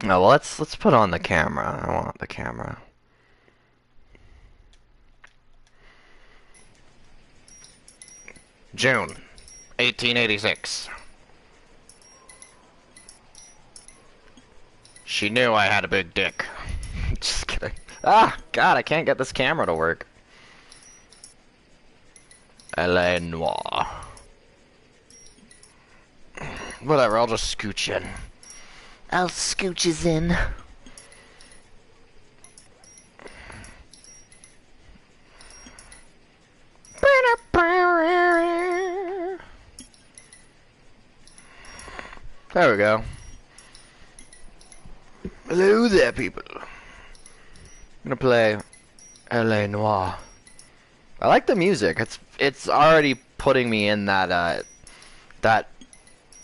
No, well, let's put on the camera. I want the camera. June 1886. She knew I had a big dick. Just kidding. Ah, God, I can't get this camera to work. LA Noir. Whatever, I'll just scooch in. I'll scooches in. There we go. Hello there, people. I'm gonna play LA Noir. I like the music. It's already putting me in that that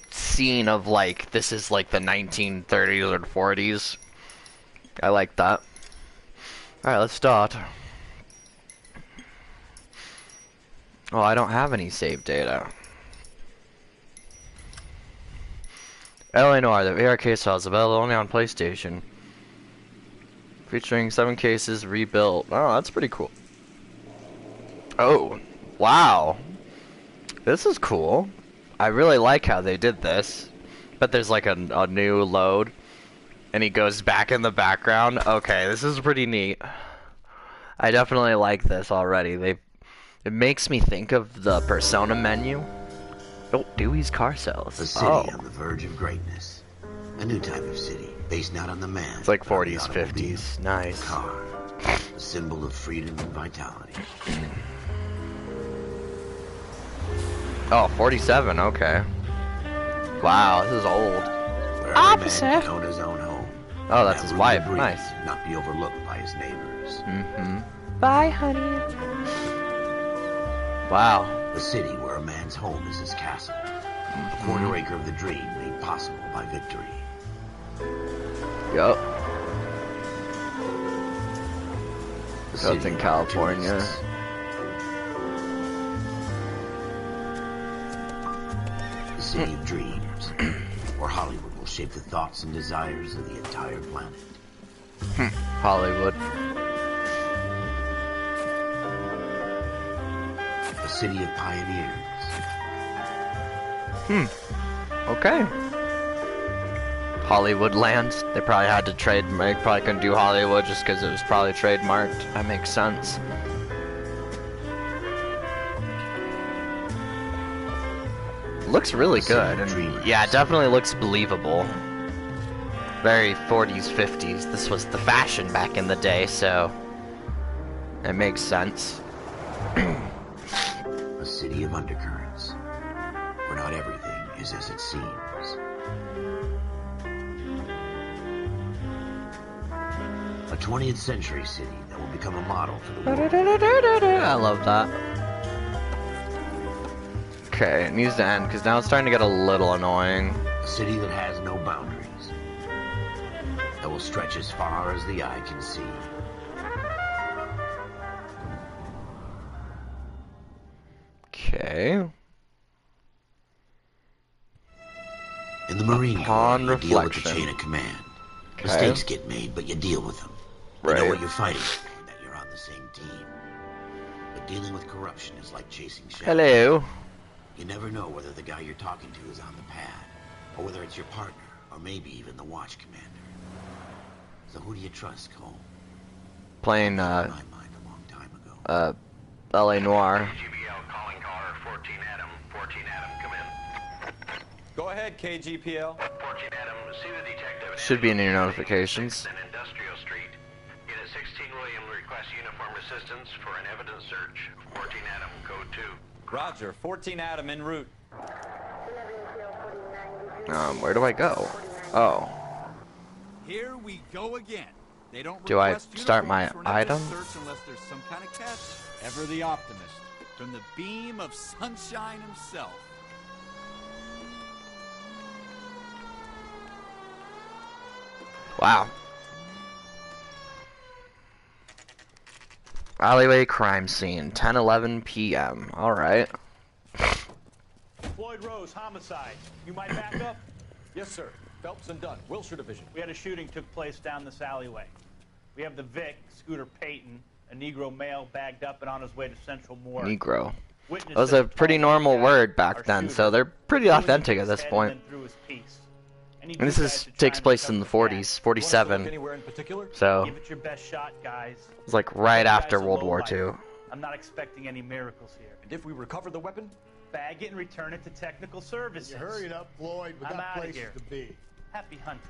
scene of like this is like the 1930s or 40s. I like that. All right, let's start. Oh, I don't have any save data. LA Noir, the VR case file is available only on PlayStation. Featuring 7 cases rebuilt. Oh, that's pretty cool. Oh, wow. This is cool. I really like how they did this. But there's like a new load. And he goes back in the background. Okay, this is pretty neat. I definitely like this already. It makes me think of the Persona menu. Oh, Dewey's car sales. A city on the verge of greatness. A new type of city, based not on the man. It's like 40s, 50s. Nice. A car. A symbol of freedom and vitality. Oh, 47, okay. Wow, this is old. Where every man can own his own home. Oh, that's his wife. Nice. Not be overlooked by his neighbors. Mm-hmm. Bye, honey. Wow. A city where a man's home is his castle. A quarter acre of the dream made possible by victory. Yup. That's in California. The city of dreams, where Hollywood will shape the thoughts and desires of the entire planet. Hollywood. A city of pioneers. Okay. Hollywood land. They probably had to trademark. Probably couldn't do Hollywood just because it was probably trademarked. That makes sense. Looks really good. And yeah, it definitely looks believable. Very 40s, 50s. This was the fashion back in the day, so it makes sense. A city of undercurrents, where not everything is as it seems. A 20th century city that will become a model for the world. I love that. Okay, it needs to end, because now it's starting to get a little annoying. A city that has no boundaries. That will stretch as far as the eye can see. Okay. In the Marine Corps, you deal with the chain of command. Okay. Mistakes get made, but you deal with them. You know what you're fighting for, and that you're on the same team. But dealing with corruption is like chasing shadows. Hello. You never know whether the guy you're talking to is on the pad, or whether it's your partner, or maybe even the watch commander. So who do you trust, Cole? Playing, my mind a long time ago. LA Noir. KGPL calling caller 14 Adam. 14 Adam, come in. Go ahead, KGPL. 14 Adam, see the detective. Should be in your notifications. Industrial Street. Unit 16 William requests uniform assistance for an evidence search. 14 Adam, code 2. Roger, 14 Adam en route. Where do I go? Oh. Here we go again. They don't Do I start my item? Search unless there's some kind of catch. Ever the optimist, from the beam of sunshine himself. Wow. Alleyway crime scene, 10:11 p.m. All right. Floyd Rose, homicide. You might back up? Yes, sir. Phelps and Dunn, Wilshire Division. We had a shooting took place down this alleyway. We have the Vic, Scooter Payton, a Negro male bagged up and on his way to Central Morgue. Negro. Witness That was said a pretty tall normal guy, word back our then, shooter, so they're pretty threw his authentic at head this and point. then threw his piece. Any And this two is guys are takes trying to place cover in the the 40s, gap. You wanna look 47. anywhere in particular? So Give it your best shot, guys. it's like right That after guy's a World War lowlife. II. I'm not expecting any miracles here. And if we recover the weapon? Bag it and return it to technical services. You hurried up, Floyd. We I'm got outta places here. to be. Happy hunting.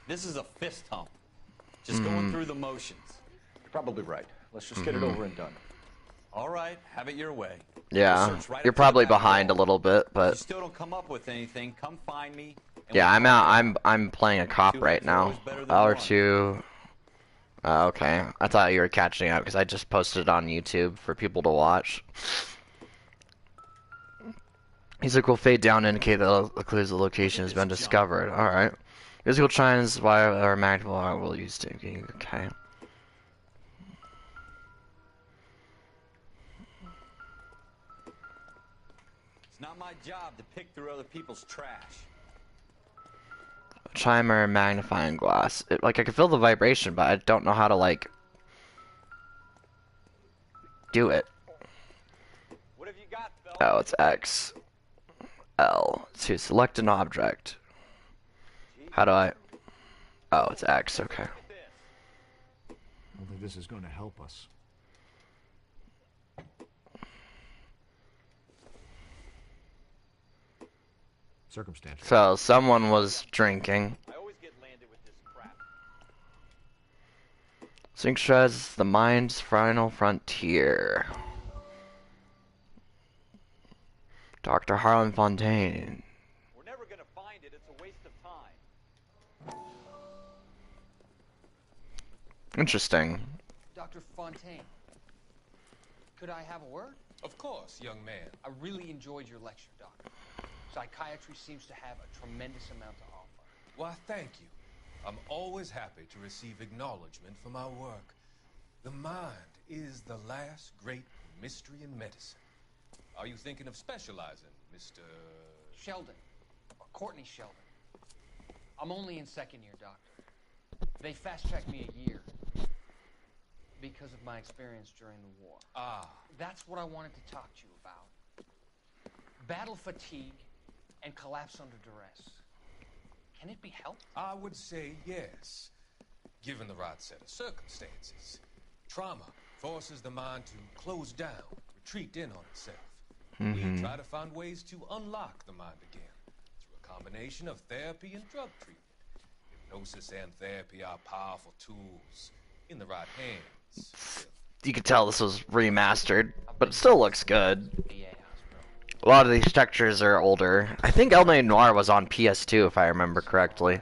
This is a fist hump. Just going through the motions. You're probably right. Let's just get it over and done. All right, have it your way. Yeah, We'll search right you're up to the probably back behind a wall. little bit, If you but still don't come up with anything, come find me. and yeah, we'll I'm talk. out. I'm playing a cop Two right heads are always now. better than Hour one. 2. Okay, I thought you were catching up because I just posted it on YouTube for people to watch. Music will fade down to indicate that the clues the location has been discovered. Alright. Musical chimes via our magnifier will use to. Okay. It's not my job to pick through other people's trash. Chime or magnifying glass. Like, I can feel the vibration, but I don't know how to, like, do it. What have you got, Phelps? Oh, it's X. L. To select an object. How do I... Oh, it's X, okay. I don't think this is going to help us. Circumstantial. So, someone was drinking. I always get landed with this crap. Sync shreds the mind's final frontier. Dr. Harlan Fontaine. We're never gonna find it. It's a waste of time. Interesting. Dr. Fontaine, could I have a word? Of course, young man. I really enjoyed your lecture, Doctor. Psychiatry seems to have a tremendous amount to offer. Why, thank you. I'm always happy to receive acknowledgement for my work. The mind is the last great mystery in medicine. Are you thinking of specializing, Mr. Sheldon, or Courtney Sheldon. I'm only in second year, Doctor. They fast-tracked me a year because of my experience during the war. Ah, That's what I wanted to talk to you about. Battle fatigue and collapse under duress. Can it be helped? I would say yes, given the right set of circumstances. Trauma forces the mind to close down, retreat in on itself. We try to find ways to unlock the mind again through a combination of therapy and drug treatment. Hypnosis and therapy are powerful tools in the right hands. You can tell this was remastered, but it still looks good. VA hospital. A lot of these textures are older. I think Noir was on PS2, if I remember correctly.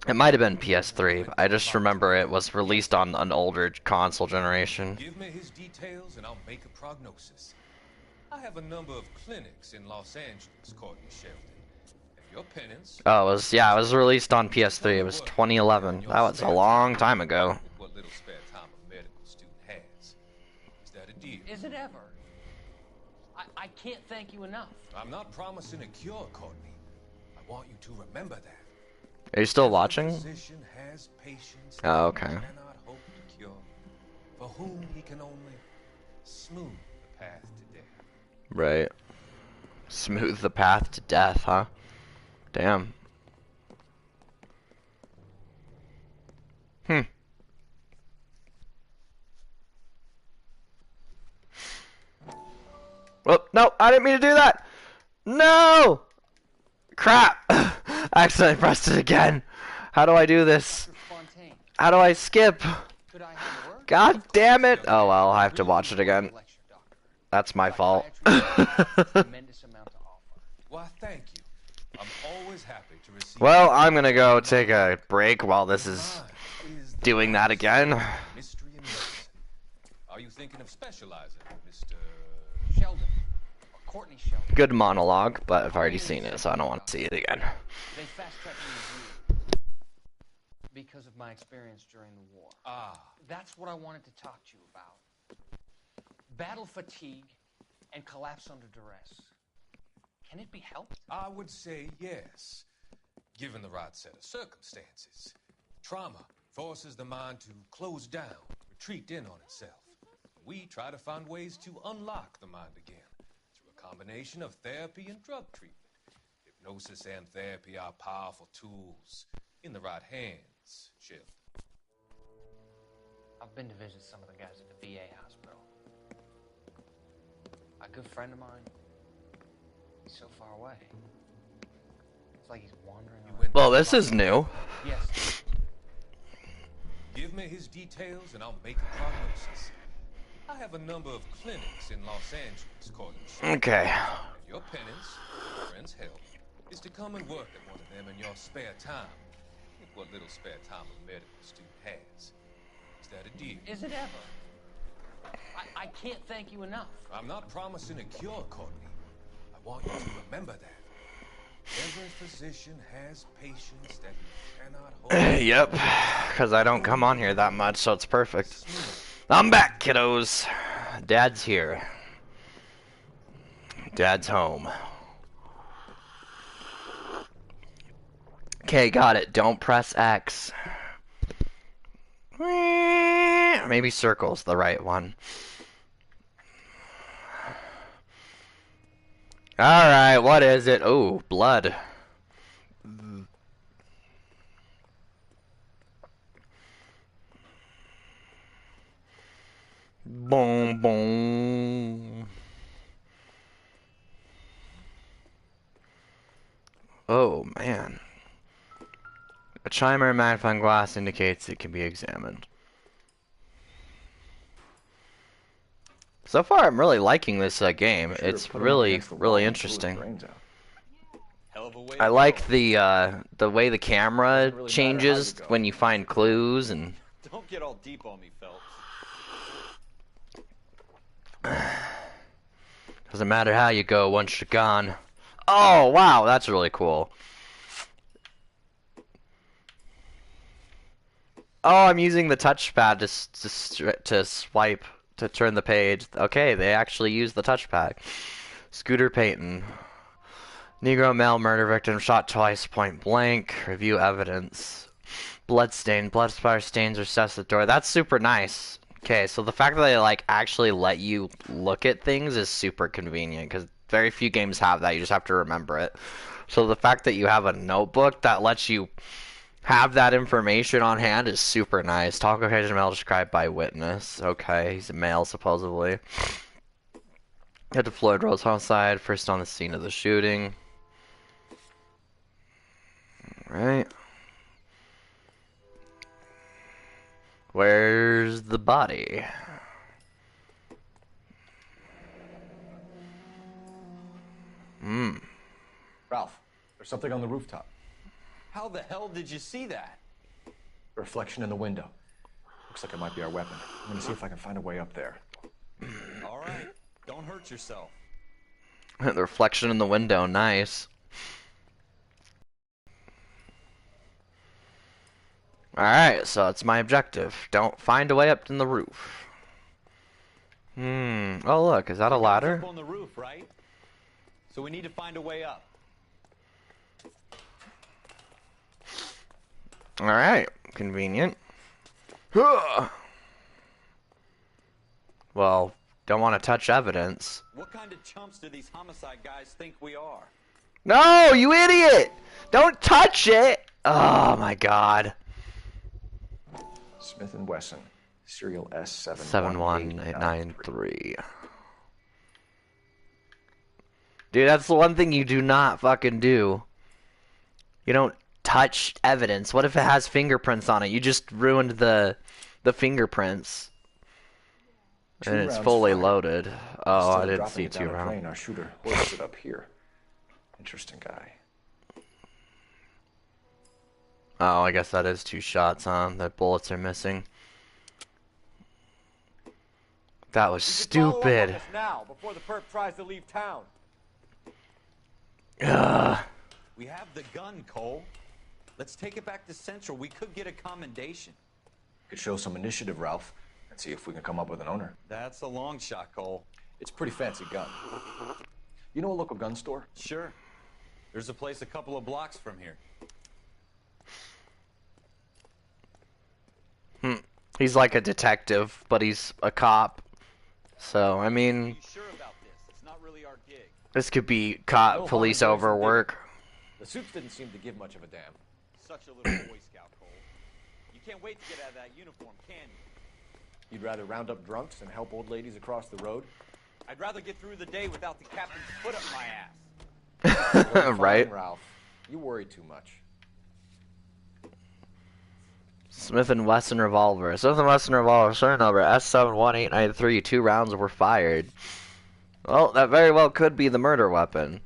It might have been PS3. But I just remember it was released on an older console generation. Give me his details and I'll make a prognosis. I have a number of clinics in Los Angeles, Courtney Sheldon. And your penance... Oh, it was released on PS3. It was 2011. That was a long time ago. What little spare time a medical student has. Is that a deal? Is it ever? I can't thank you enough. I'm not promising a cure, Courtney. I want you to remember that. Are you still watching? Physician has patients Oh, he okay. cannot hope to cure, for whom he can only smooth the path to death. Right. Smooth the path to death, huh? Damn. Oh, no, I didn't mean to do that! No! Crap! I accidentally pressed it again. How do I do this? Dr. Fontaine, How do I skip? could I have a word? God damn it! Oh well, I'll have to watch it again. Lecture, Doctor. That's my fault. Psychiatry has a tremendous amount to offer. Why, thank you. I'm always happy to receive... Well, I'm gonna go take a break while this is Mind is the doing that again. mystery in medicine. Are you thinking of specializing, Mr. Sheldon, or Courtney Sheldon. Good monologue, but I've already seen it, so I don't want to see it again. They fast-tracked me a year because of my experience during the war. Ah. That's what I wanted to talk to you about. Battle fatigue and collapse under duress. Can it be helped? I would say yes, given the right set of circumstances. Trauma forces the mind to close down, retreat in on itself. We try to find ways to unlock the mind again through a combination of therapy and drug treatment. Hypnosis and therapy are powerful tools in the right hands, Sheriff. I've been to visit some of the guys at the VA hospital. A good friend of mine, he's so far away. It's like he's wandering around. Well, this is new. Yes. Give me his details and I'll make a prognosis. I have a number of clinics in Los Angeles, according to Sheriff. Okay. And your penance, your friend's help, is to come and work at one of them in your spare time. If what little spare time a medical student has. Is that a deal? Is it ever? I can't thank you enough. I'm not promising a cure, Courtney. I want you to remember that. Every physician has patients that you cannot hold. Yep, because I don't come on here that much, so it's perfect. I'm back, kiddos. Dad's here. Dad's home. Okay, got it. Don't press X. Maybe circle's the right one. Alright, what is it? Oh, blood. Boom, boom. Oh, man. A chimer magnifying glass indicates it can be examined. So far, I'm really liking this game. It's really, really interesting. I like the way the camera changes when you find clues and. Don't get all deep on me, Phelps. Doesn't matter how you go once you're gone. Oh wow, that's really cool. Oh, I'm using the touchpad to swipe to turn the page. Okay, they actually use the touchpad. Scooter Payton. Negro male murder victim shot twice point blank. Review evidence. Blood stain. Blood splatter stains recessed the door. That's super nice. Okay, so the fact that they like actually let you look at things is super convenient because very few games have that. You just have to remember it. So the fact that you have a notebook that lets you have that information on hand is super nice. Talk occasion male described by witness. Okay, he's a male supposedly. Head to Floyd Rose homicide, first on the scene of the shooting. Alright. Where's the body? Ralph, there's something on the rooftop. How the hell did you see that? A reflection in the window. Looks like it might be our weapon. I'm gonna see if I can find a way up there. All right, don't hurt yourself. The reflection in the window, nice. Alright, so that's my objective. Don't find a way up in the roof. Oh look, is that a ladder? Up on the roof, right? So we need to find a way up. Alright, convenient. Well, don't want to touch evidence. What kind of chumps do these homicide guys think we are? No, you idiot! Don't touch it! Oh my god. Smith & Wesson, serial S71893. 71893. Dude, that's the one thing you do not fucking do. You don't touch evidence. What if it has fingerprints on it? You just ruined the fingerprints. And it's fully loaded. Oh, I didn't see 2 rounds. Our shooter hoisted up here. Interesting guy. Oh, I guess that is 2 shots, huh? The bullets are missing. That was stupid. Now, before the perp tries to leave town. Ugh. We have the gun, Cole. Let's take it back to Central. We could get a commendation. Could show some initiative, Ralph, and see if we can come up with an owner. That's a long shot, Cole. It's a pretty fancy gun. You know a local gun store? Sure. There's a place a couple of blocks from here. He's like a detective, but he's a cop. So, I mean, Are you sure about this? It's not really our gig. this could be cop No police harm in doing some overwork. The suits didn't seem to give much of a damn. Such a little Boy Scout, Cole. You can't wait to get out of that uniform, can you? You'd rather round up drunks and help old ladies across the road? I'd rather get through the day without the captain's foot up my ass. Well, Right. fine, Ralph. You worry too much. Smith & Wesson revolver. Smith & Wesson revolver, serial number S71893. 2 rounds were fired. Well, that very well could be the murder weapon.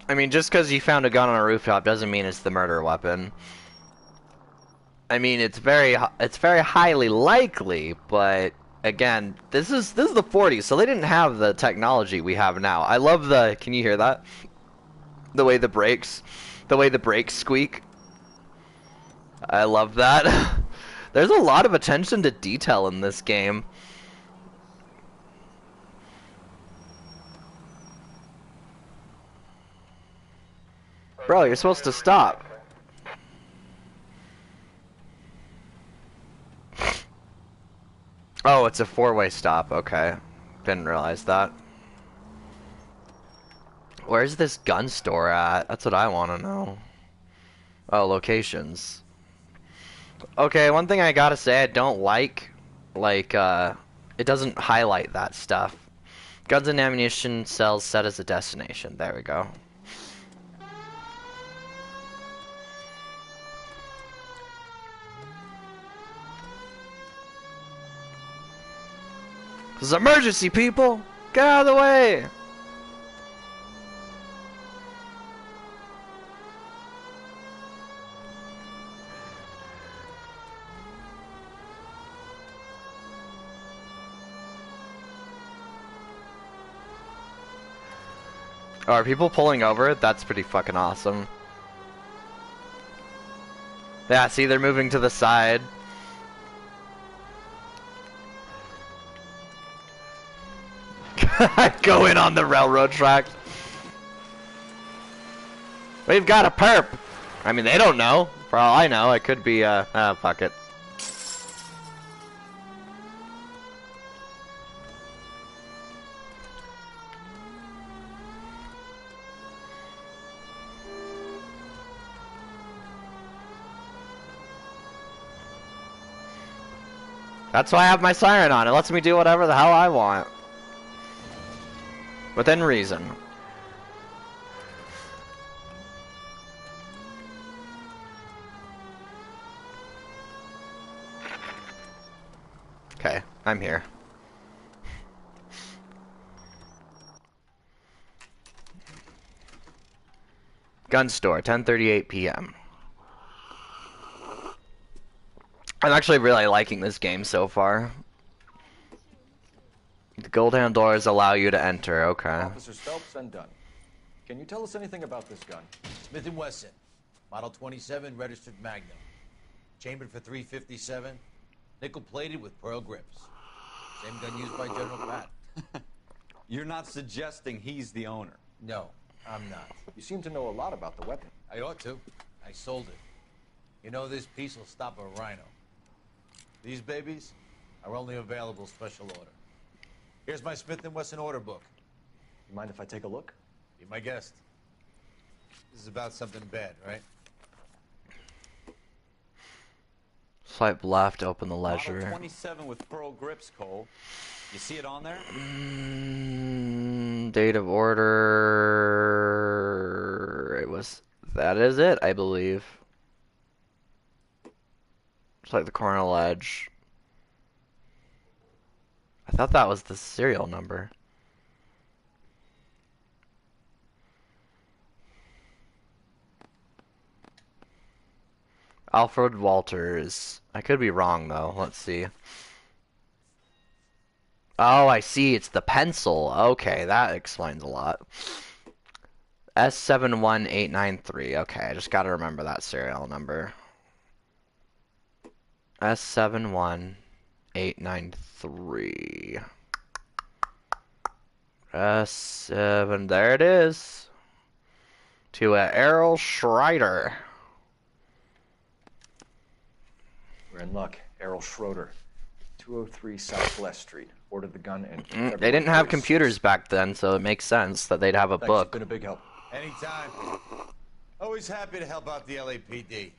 I mean, just because you found a gun on a rooftop doesn't mean it's the murder weapon. I mean, it's very highly likely, but again, this is the 40s, so they didn't have the technology we have now. I love the, can you hear that? The way the brakes squeak. I love that. There's a lot of attention to detail in this game. Bro, you're supposed to stop. Oh, it's a 4-way stop. Okay. Didn't realize that. Where's this gun store at? That's what I want to know. Oh, locations. Okay, one thing I gotta say I don't like, it doesn't highlight that stuff. Guns and ammunition cells set as a destination. There we go. This is emergency, people! Get out of the way! Oh, are people pulling over? That's pretty fucking awesome. Yeah, see, they're moving to the side. Go in on the railroad tracks. We've got a perp. I mean, they don't know. For all I know, it could be, fuck it. That's why I have my siren on. It lets me do whatever the hell I want. Within reason. Okay, I'm here. Gun store, 10:38 p.m. I'm actually really liking this game so far. The gold hand doors allow you to enter, okay. Officer Phelps and Dunn. Can you tell us anything about this gun? Smith & Wesson, Model 27, registered Magnum. Chambered for .357, nickel-plated with pearl grips. Same gun used by General Patton. You're not suggesting he's the owner. No, I'm not. You seem to know a lot about the weapon. I ought to. I sold it. You know, this piece will stop a rhino. These babies are only available special order. Here's my Smith & Wesson order book. You mind if I take a look? Be my guest. This is about something bad, right? Swipe left to open the Model ledger. 27 with pearl grips, Cole. You see it on there? Date of order. That is it, I believe. It's like the corner ledge. I thought that was the serial number. Alfred Walters. I could be wrong though. Let's see. Oh, I see. It's the pencil. Okay, that explains a lot. S71893. Okay, I just gotta remember that serial number. S71893. S7. There it is. To Errol Schreider. We're in luck. Errol Schroeder, 203 Southwest Street. Ordered the gun in. They didn't have computers back then, so it makes sense that they'd have a Thanks, book. you've been a big help. Anytime. Always happy to help out the LAPD.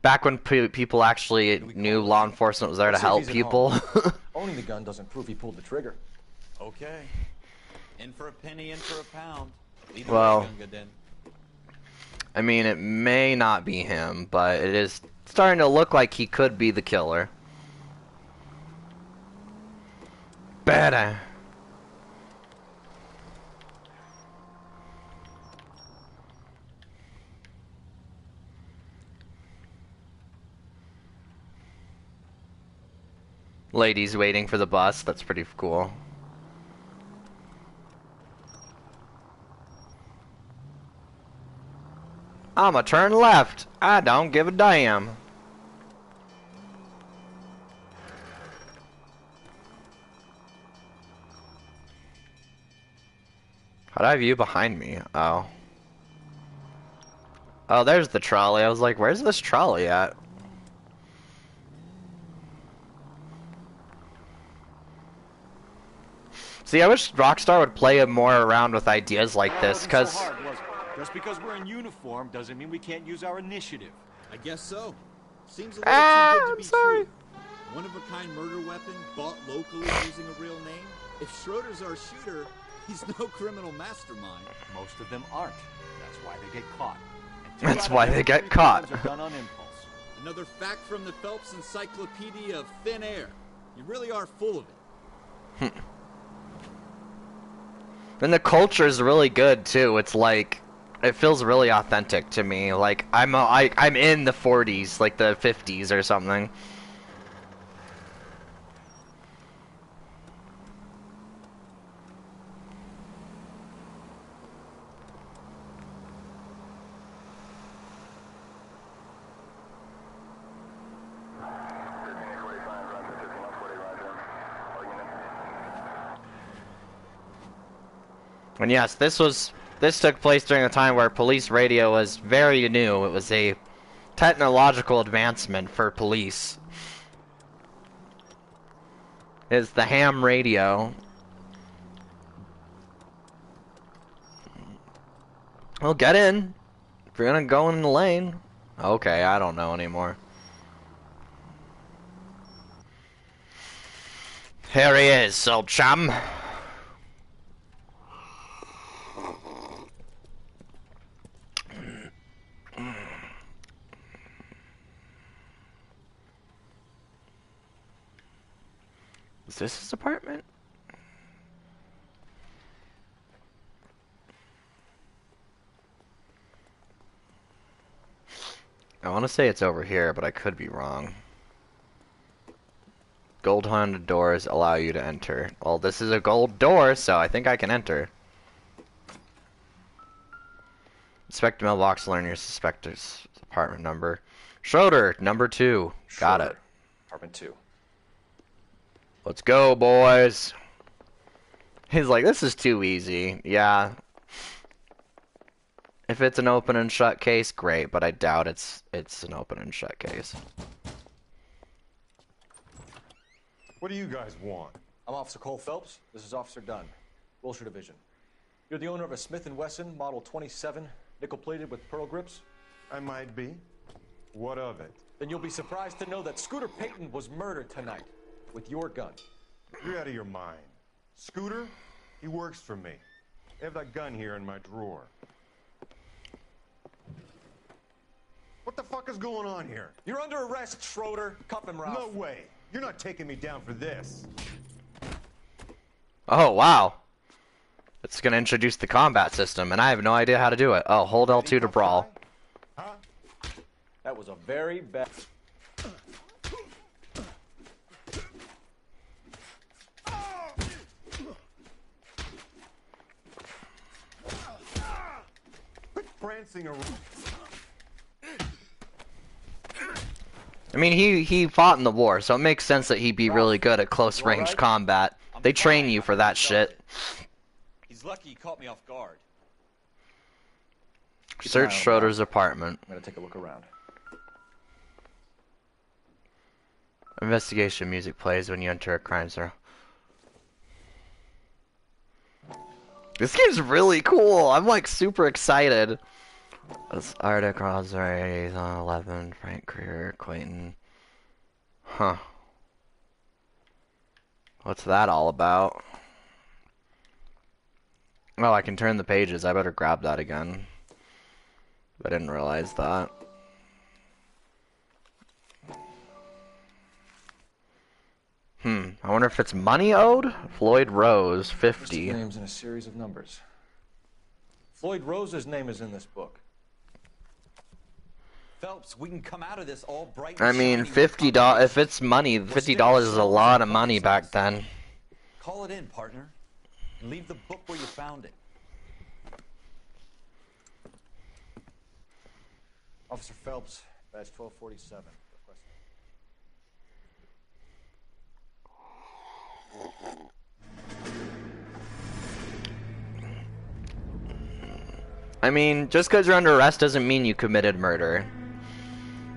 Back when people actually knew law enforcement was there to help people. Owning the gun doesn't prove he pulled the trigger. Okay. In for a penny, in for a pound. Well, I mean, it may not be him, but it is starting to look like he could be the killer. Better. Ladies waiting for the bus. That's pretty cool. I'ma turn left. I don't give a damn. How'd I view behind me? Oh. Oh, there's the trolley. I was like, where's this trolley at? See, I wish Rockstar would play more around with ideas like this, because... So hard, was it? Just because we're in uniform doesn't mean we can't use our initiative. I guess so. Seems a little too good to be true. One-of-a-kind murder weapon bought locally using a real name. If Schroeder's our shooter, he's no criminal mastermind. Most of them aren't. That's why they get caught. That's why they get caught. Are done on impulse. Another fact from the Phelps Encyclopedia of Thin Air. You really are full of it. And the culture is really good too. It's like, it feels really authentic to me. Like I'm in the 40s, like the 50s or something. And yes, this took place during a time where police radio was very new. It was a technological advancement for police. It's the ham radio. Well, get in. If you're gonna go in the lane. Okay, I don't know anymore. Here he is, old chum. Is this his apartment? I want to say it's over here, but I could be wrong. Gold-handed doors allow you to enter. Well, this is a gold door, so I think I can enter. Inspect the mailbox, learn your suspect's apartment number. Schroeder, number 2. Got it. Apartment 2. Let's go, boys. He's like, this is too easy. Yeah. If it's an open and shut case, great, but I doubt it's an open and shut case. What do you guys want? I'm Officer Cole Phelps. This is Officer Dunn, Wilshire Division. You're the owner of a Smith & Wesson Model 27, nickel-plated with pearl grips? I might be. What of it? Then you'll be surprised to know that Scooter Payton was murdered tonight with your gun. You're out of your mind. Scooter? He works for me. I have that gun here in my drawer. What the fuck is going on here? You're under arrest, Schroeder. Cuff him, Ralph. No way. You're not taking me down for this. Oh, wow. It's going to introduce the combat system, and I have no idea how to do it. Oh, hold L2 to brawl. Huh? That was a very bad... Quit prancing around. I mean, he fought in the war, so it makes sense that he'd be really good at close range combat. They train you for that shit. He's lucky he caught me off guard. Search Schroeder's apartment. I'm gonna take a look around. Investigation music plays when you enter a crime scene. This game's really cool. I'm like super excited. This Arctic Rosary 11, Frank Creer, Clayton. Huh. What's that all about? Oh, I can turn the pages. I better grab that again. I didn't realize that. I wonder if it's money owed? Floyd Rose, 50. Names in a series of numbers. Floyd Rose's name is in this book. Phelps, we can come out of this all bright and I mean, shiny with $50, if it's money, $50 is a lot of money back then. Call it in, partner. And leave the book where you found it. Officer Phelps, badge 1247. I mean, just because you're under arrest doesn't mean you committed murder.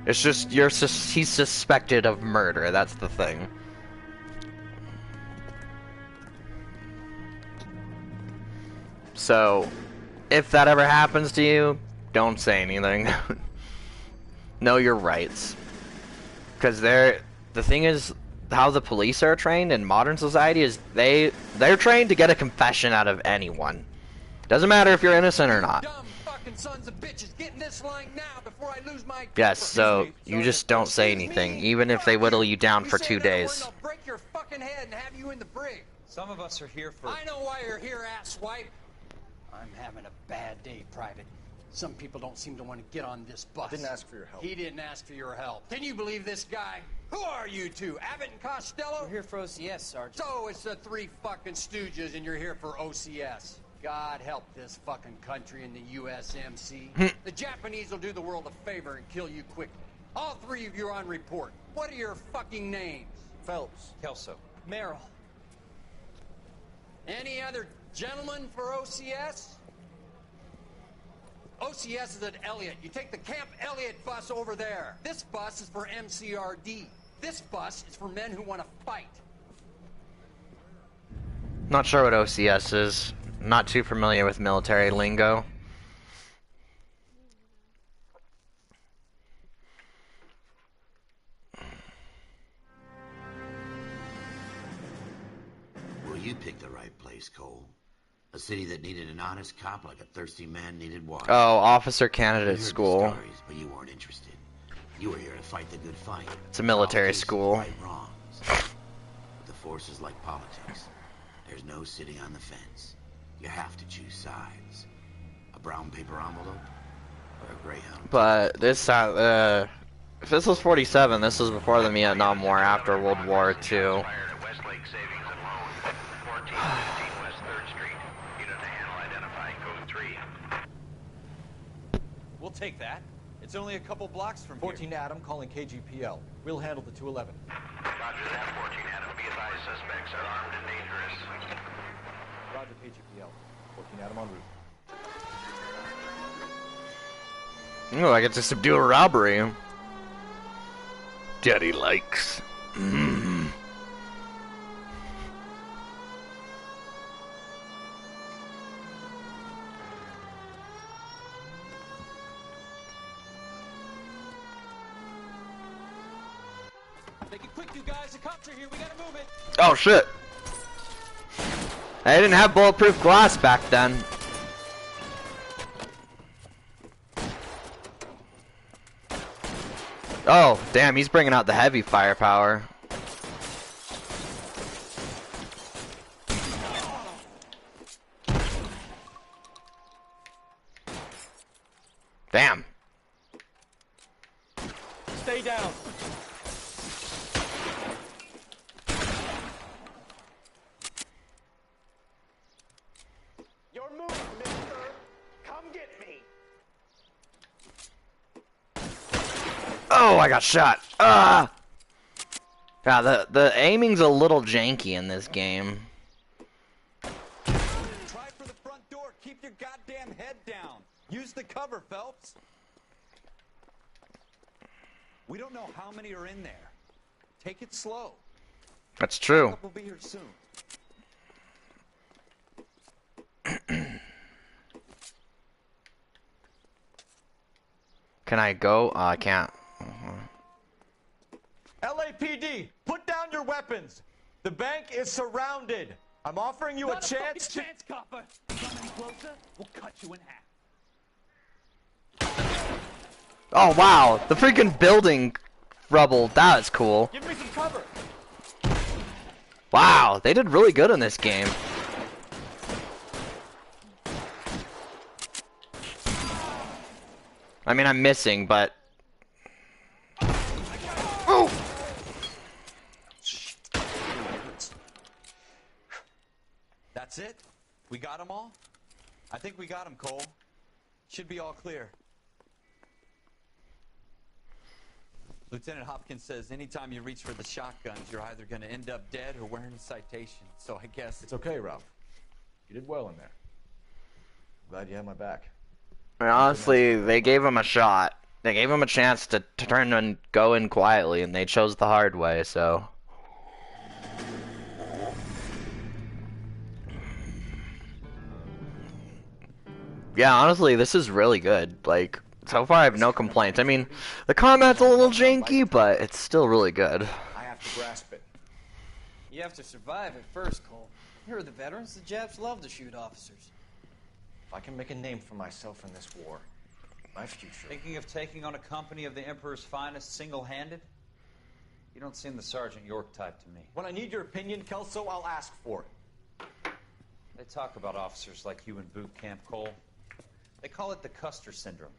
It's just he's suspected of murder. That's the thing. So, if that ever happens to you, don't say anything. Know your rights. Because the thing is, how the police are trained in modern society is they're trained to get a confession out of anyone. Doesn't matter if you're innocent or not. Dumb fucking sons of bitches, get in this line now before I lose my... Yes, so you just don't say anything, even if they whittle you down for 2 days. They'll break your fucking head and have you in the brig. Some of us are here for... I know why you're here, asswipe. I'm having a bad day, Private. Some people don't seem to want to get on this bus. Didn't ask for your help. He didn't ask for your help. Can you believe this guy? Who are you two? Abbott and Costello? We're here for OCS, Sergeant. So it's the three fucking stooges and you're here for OCS. God help this fucking country and the USMC. The Japanese will do the world a favor and kill you quickly. All three of you are on report. What are your fucking names? Phelps. Kelso. Merrill. Any other gentlemen for OCS? OCS is at Elliott. You take the Camp Elliott bus over there. This bus is for MCRD. This bus is for men who want to fight. Not sure what OCS is. Not too familiar with military lingo. Well, you picked the right place, Cole. A city that needed an honest cop like a thirsty man needed water. Oh, officer candidate You heard school. the stories, but you weren't interested. You were here to fight the good fight. It's a military Solve cases, school. right wrongs. But the force is like politics. There's no sitting on the fence. You have to choose sides. A brown paper envelope or a Greyhound. But this, if this was 47, this was before the Vietnam War, after World War II. We'll take that. It's only a couple blocks from 14 Adam calling KGPL. We'll handle the 211. Roger that, 14 Adam. Be advised, suspects are armed and dangerous. Roger KGPL. 14 Adam en route. Oh, I get to subdue a robbery. Daddy likes. Make it quick, you guys. The cops are here. We gotta move it. Oh shit! I didn't have bulletproof glass back then. Oh, damn, he's bringing out the heavy firepower. Damn. Oh, I got shot. Ah! Yeah, the aiming's a little janky in this game. Try for the front door. Keep your goddamn head down. Use the cover, Phelps. We don't know how many are in there. Take it slow. That's true. We'll be here soon. Can I go? I can't. LAPD, put down your weapons. The bank is surrounded. I'm offering you a chance to... chance, copper. Come any closer, we'll cut you in half. Oh wow, the freaking building rubble. That is cool. Give me some cover. Wow, they did really good in this game. I mean, I'm missing, but... Oh! That's it? We got them all? I think we got them, Cole. Should be all clear. Lieutenant Hopkins says anytime you reach for the shotguns, you're either going to end up dead or wearing a citation. So I guess... It's okay, Ralph. You did well in there. Glad you had my back. I mean, honestly, they gave him a shot. They gave him a chance to turn and go in quietly, and they chose the hard way, so... Yeah, honestly, this is really good. Like, so far I have no complaints. I mean, the combat's a little janky, but it's still really good. I have to grasp it. You have to survive it first, Cole. Here are the veterans. The Japs love to shoot officers. If I can make a name for myself in this war, my future... Thinking of taking on a company of the Emperor's finest single-handed? You don't seem the Sergeant York type to me. When I need your opinion, Kelso, I'll ask for it. They talk about officers like you in boot camp, Cole. They call it the Custer syndrome.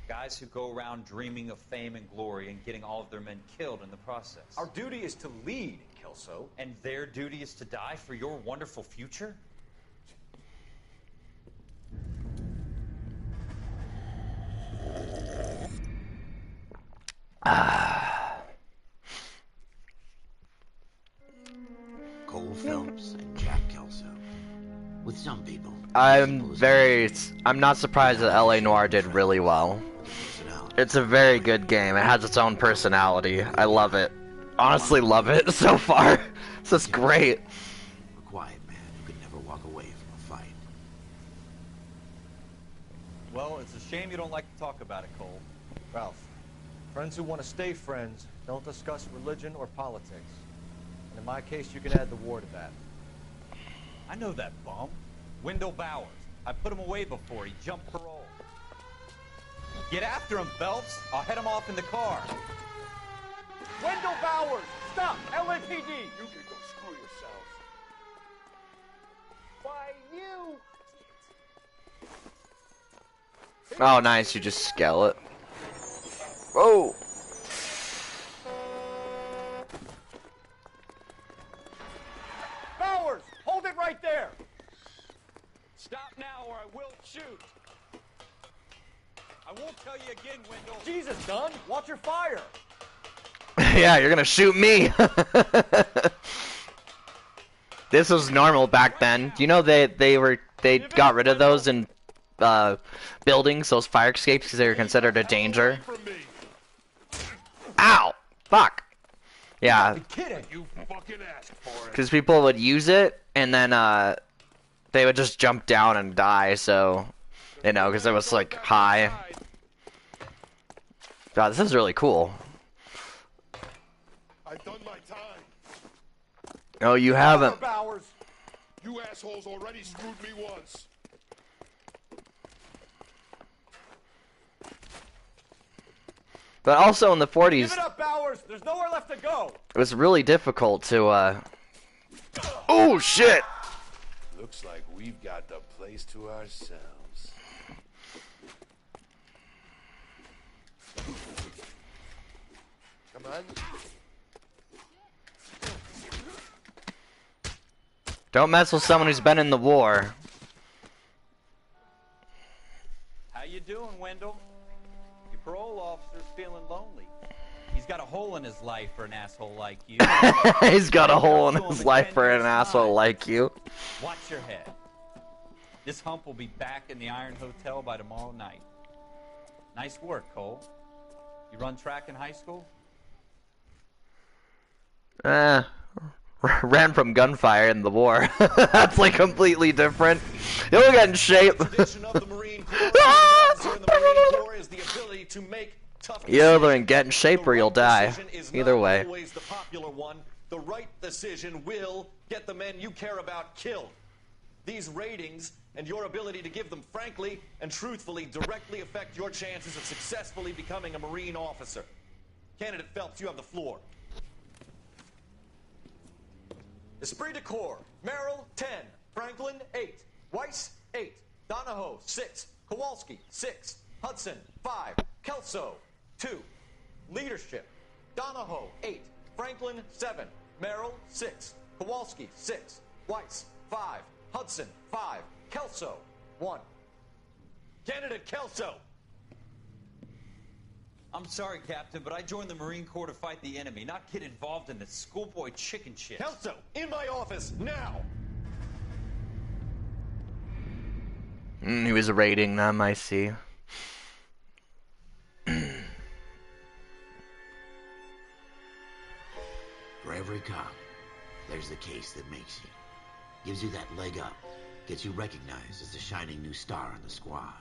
Guys who go around dreaming of fame and glory and getting all of their men killed in the process. Our duty is to lead, Kelso. And their duty is to die for your wonderful future? Cole Phelps and Jack Kelso. With some people, I'm not surprised that LA Noir did really well. It's a very good game. It has its own personality. I love it. Honestly love it so far. This is great. A quiet man who could never walk away from a fight. Well, it's a shame you don't like to talk about it, Cole. Ralph, friends who want to stay friends don't discuss religion or politics. And in my case, you can add the war to that. I know that bum. Wendell Bowers. I put him away before. He jumped parole. Get after him, Phelps. I'll head him off in the car. Wendell Bowers! Stop! LAPD! You can go screw yourself. Why, you! Oh, nice. You just scale it. Whoa! Bowers! Hold it right there! Stop now or I will shoot. I won't tell you again, Wendell. Jesus, Dunn! Watch your fire! Yeah, you're gonna shoot me! This was normal back then. Do you know they got rid of those in buildings, those fire escapes, because they were considered a danger? Ow! Fuck! Yeah. You fucking asked for it. Because people would use it, and then they would just jump down and die, so... You know, because it was, like, high. God, this is really cool. I've done my time. No, you haven't. Bowers! You assholes already screwed me once. But also in the 40s, Give it up, Bowers! There's nowhere left to go! it was really difficult to, Oh, shit! Looks like we've got the place to ourselves. Come on. Don't mess with someone who's been in the war. How you doing, Wendell? Your parole officer's feeling lonely. got a hole in his life for an asshole like you. He's got a hole in his life for an asshole like you. Watch your head. This hump will be back in the Iron Hotel by tomorrow night. Nice work, Cole. You run track in high school? Ran from gunfire in the war. That's like completely different. You'll get in shape. You either get in shape or you'll die. Either way. The popular one. The right decision will get the men you care about killed. These ratings and your ability to give them frankly and truthfully directly affect your chances of successfully becoming a Marine officer. Candidate Phelps, you have the floor. Esprit de Corps, Merrill, 10. Franklin, 8. Weiss, 8. Donahoe, 6. Kowalski, 6. Hudson, 5. Kelso, 2. Leadership, Donahoe, 8. Franklin, 7. Merrill, 6. Kowalski, 6. Weiss, 5. Hudson, 5. Kelso, 1. Candidate Kelso! I'm sorry, Captain, but I joined the Marine Corps to fight the enemy, not get involved in this schoolboy chicken shit. Kelso, in my office, now! He was raiding them, I see. For every cop, there's the case that makes you. Gives you that leg up. Gets you recognized as the shining new star in the squad.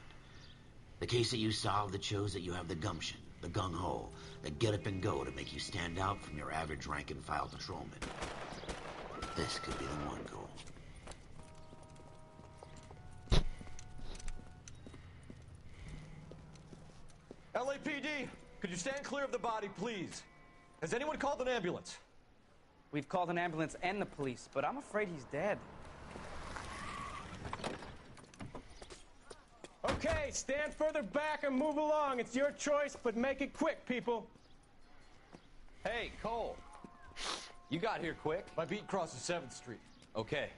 The case that you solved that shows that you have the gumption, the gung-ho, the get-up-and-go to make you stand out from your average rank-and-file patrolman. This could be the one, Cole. LAPD, could you stand clear of the body, please? Has anyone called an ambulance? We've called an ambulance and the police, but I'm afraid he's dead. Okay, stand further back and move along. It's your choice, but make it quick, people. Hey, Cole. You got here quick. My beat crosses 7th Street. Okay.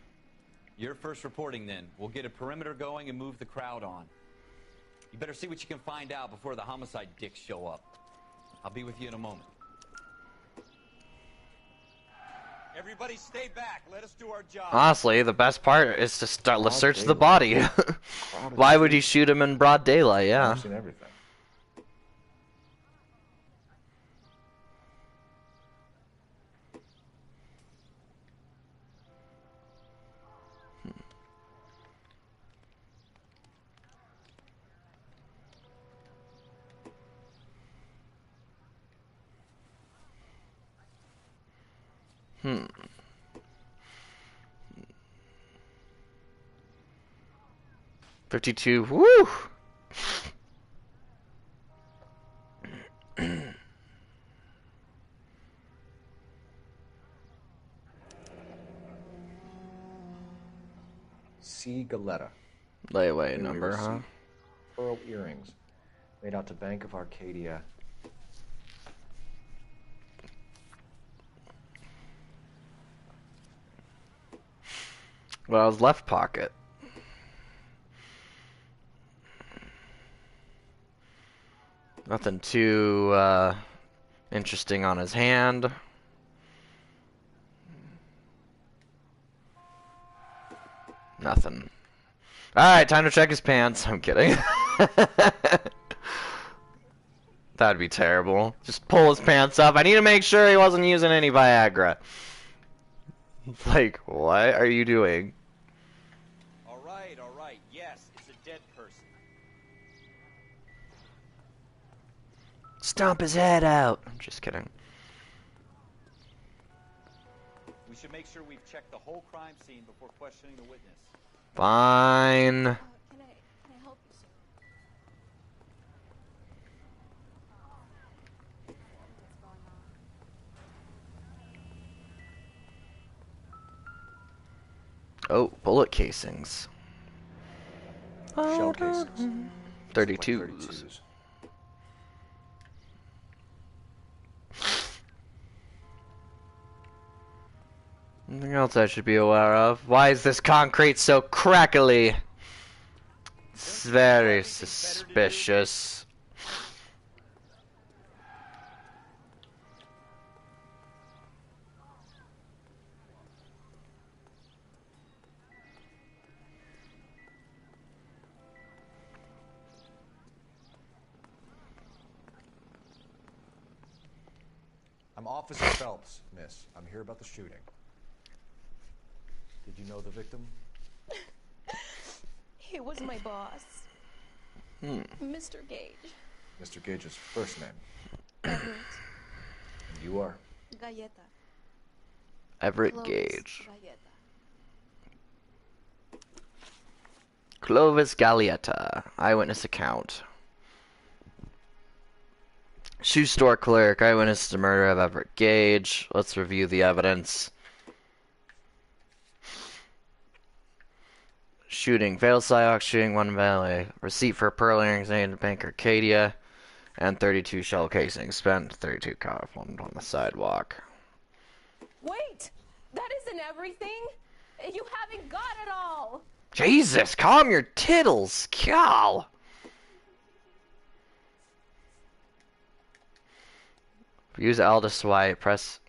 You're first reporting then. We'll get a perimeter going and move the crowd on. You better see what you can find out before the homicide dicks show up. I'll be with you in a moment. Everybody stay back. Let us do our job. Honestly, the best part is to start. Let's search the body. Why would he shoot him in broad daylight? Yeah. I've seen everything. Hmm. 52. Woo! C. Galetta. Layaway New number, receipt. huh? Pearl earrings. Made out to Bank of Arcadia. Well, his left pocket. Nothing too interesting on his hand. Nothing. Alright, time to check his pants. I'm kidding. That'd be terrible. Just pull his pants up. I need to make sure he wasn't using any Viagra. Like, what are you doing? All right. Yes, it's a dead person. Stomp his head out. I'm just kidding. We should make sure we've checked the whole crime scene before questioning the witness. Fine. Can I help you, sir? Oh, bullet casings. Shell cases. 32s. Anything else I should be aware of? Why is this concrete so crackly? It's very suspicious. I'm Officer Phelps, miss. I'm here about the shooting. Did you know the victim? He was my boss. Mr. Gage. Mr. Gage's first name. Everett. And you are? Galleta. Everett Clovis Gage. Galleta. Clovis Gallietta. Eyewitness account. Shoe store clerk. Eyewitness to the murder of Everett Gage. Let's review the evidence. Shooting. Fatal Psyox shooting. One valet. Receipt for pearl earrings named Bank Arcadia. And 32 shell casings spent. 32 cal formed on the sidewalk. Wait! That isn't everything! You haven't got it all! Jesus, calm your tittles, Cal. Use L to swipe. Press.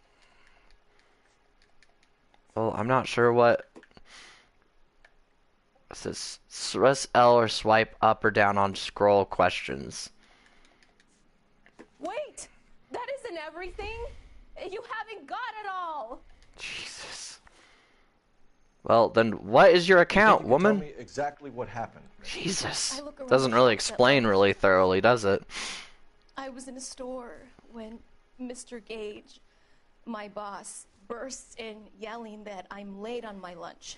Well, I'm not sure what. It says press L or swipe up or down on scroll questions. Wait! That isn't everything! You haven't got it all! Jesus. Well, then what is your account, woman? Tell me exactly what happened. Jesus. I look around Doesn't the really house at explain once. really thoroughly, does it? I was in a store when Mr. Gage, my boss, bursts in yelling that I'm late on my lunch.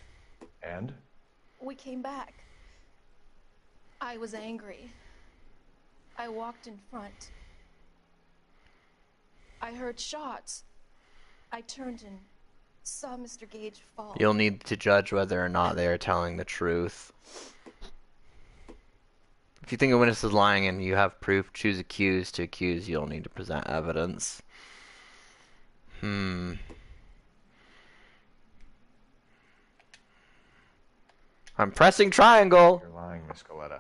And? We came back. I was angry. I walked in front. I heard shots. I turned and saw Mr. Gage fall. You'll need to judge whether or not they are telling the truth. If you think a witness is lying and you have proof, choose accused. To accuse, you'll need to present evidence. I'm pressing triangle. You're lying, Miss Galetta.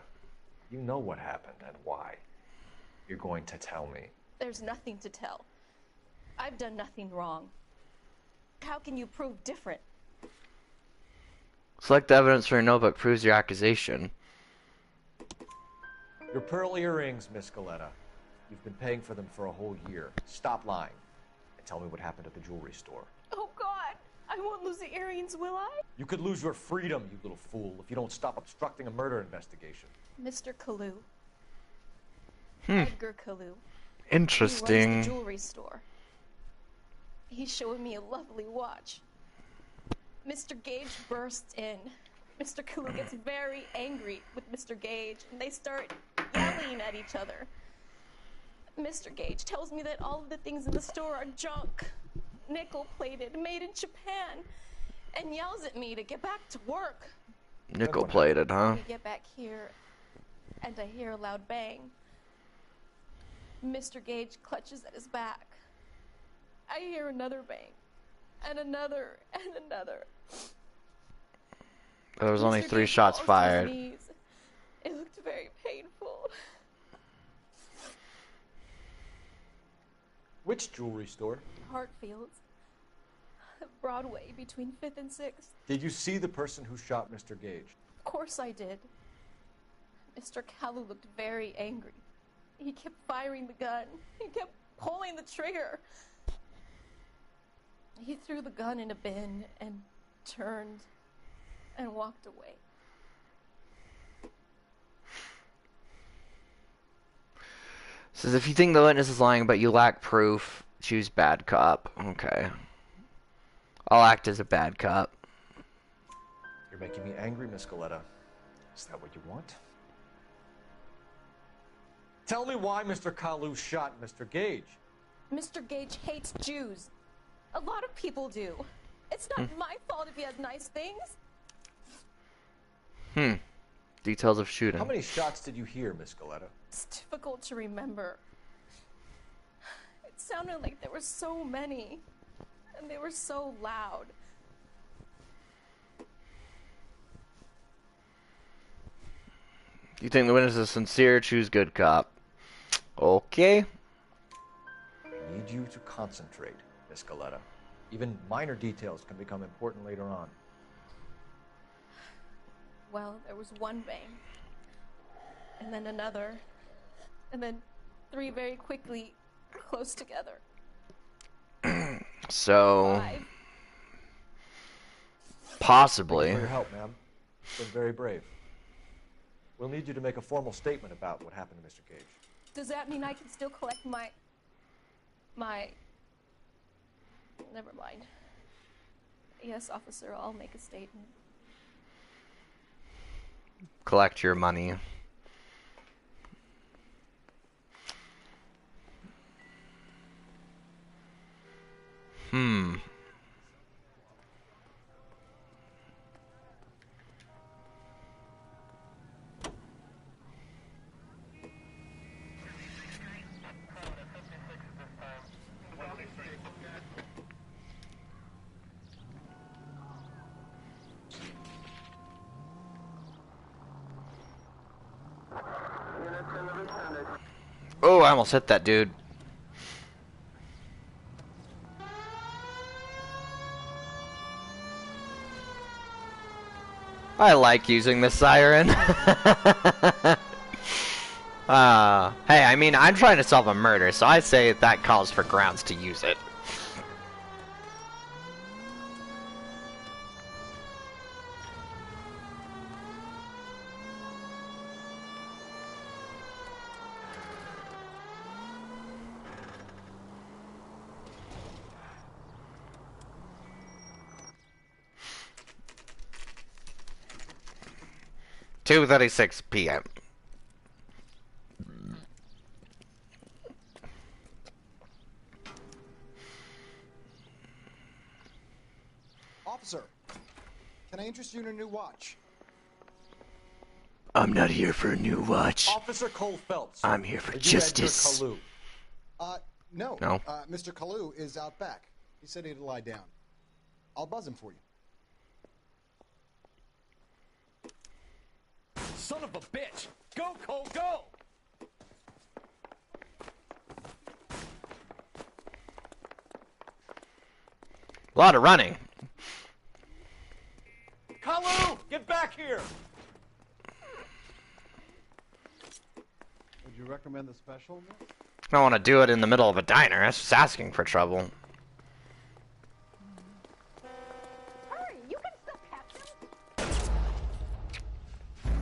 You know what happened and why. You're going to tell me. There's nothing to tell. I've done nothing wrong. How can you prove different? Select the evidence for your notebook proves your accusation. Your pearl earrings, Miss Galetta. You've been paying for them for a whole year. Stop lying and tell me what happened at the jewelry store. Oh, God! I won't lose the earrings, will I? You could lose your freedom, you little fool, if you don't stop obstructing a murder investigation. Mr. Kalu. Edgar Kalu. Interesting. He runs the jewelry store. He showed me a lovely watch. Mr. Gage bursts in. Mr. Kalu gets very angry with Mr. Gage, and they start yelling at each other. Mr. Gage tells me that all of the things in the store are junk, nickel-plated, made in Japan, and yells at me to get back to work. Nickel-plated, huh? We get back here, and I hear a loud bang. Mr. Gage clutches at his back. I hear another bang, and another, and another. There was only Mr. 3 Gage shots falls to his fired. knees. It looked very painful. Which jewelry store? Hartfield's. Broadway, between 5th and 6th. Did you see the person who shot Mr. Gage? Of course I did. Mr. Kalu looked very angry. He kept firing the gun. He kept pulling the trigger. He threw the gun in a bin and turned and walked away. Says if you think the witness is lying but you lack proof, choose bad cop. Okay. I'll act as a bad cop. You're making me angry, Miss Galetta. Is that what you want? Tell me why Mr. Kalu shot Mr. Gage. Mr. Gage hates Jews. A lot of people do. It's not my fault if he has nice things. Details of shooting. How many shots did you hear, Miss Galetta? It's difficult to remember. It sounded like there were so many, and they were so loud. You think the witness is sincere? Choose good cop. Okay. I need you to concentrate, Miss Galetta. Even minor details can become important later on. Well, there was one bang, and then another, and then 3 very quickly, close together. So, Five. possibly. Thank you for your help, ma'am. It's been very brave. We'll need you to make a formal statement about what happened to Mr. Gage. Does that mean I can still collect my... Never mind. Yes, officer, I'll make a statement. Collect your money. Hmm. Oh, I almost hit that dude. I like using the siren. Hey, I mean, I'm trying to solve a murder, so I say that calls for grounds to use it. (2:36 p.m.) Officer, can I interest you in a new watch? I'm not here for a new watch. Officer Cole Phelps. I'm here for Are you justice. Edgar Kalu? No. No? Mr. Kalu is out back. He said he'd lie down. I'll buzz him for you. Son of a bitch! Go, Cole, go! A lot of running. Kalu, get back here! Would you recommend the special? I don't want to do it in the middle of a diner. That's just asking for trouble. Hurry, you can still catch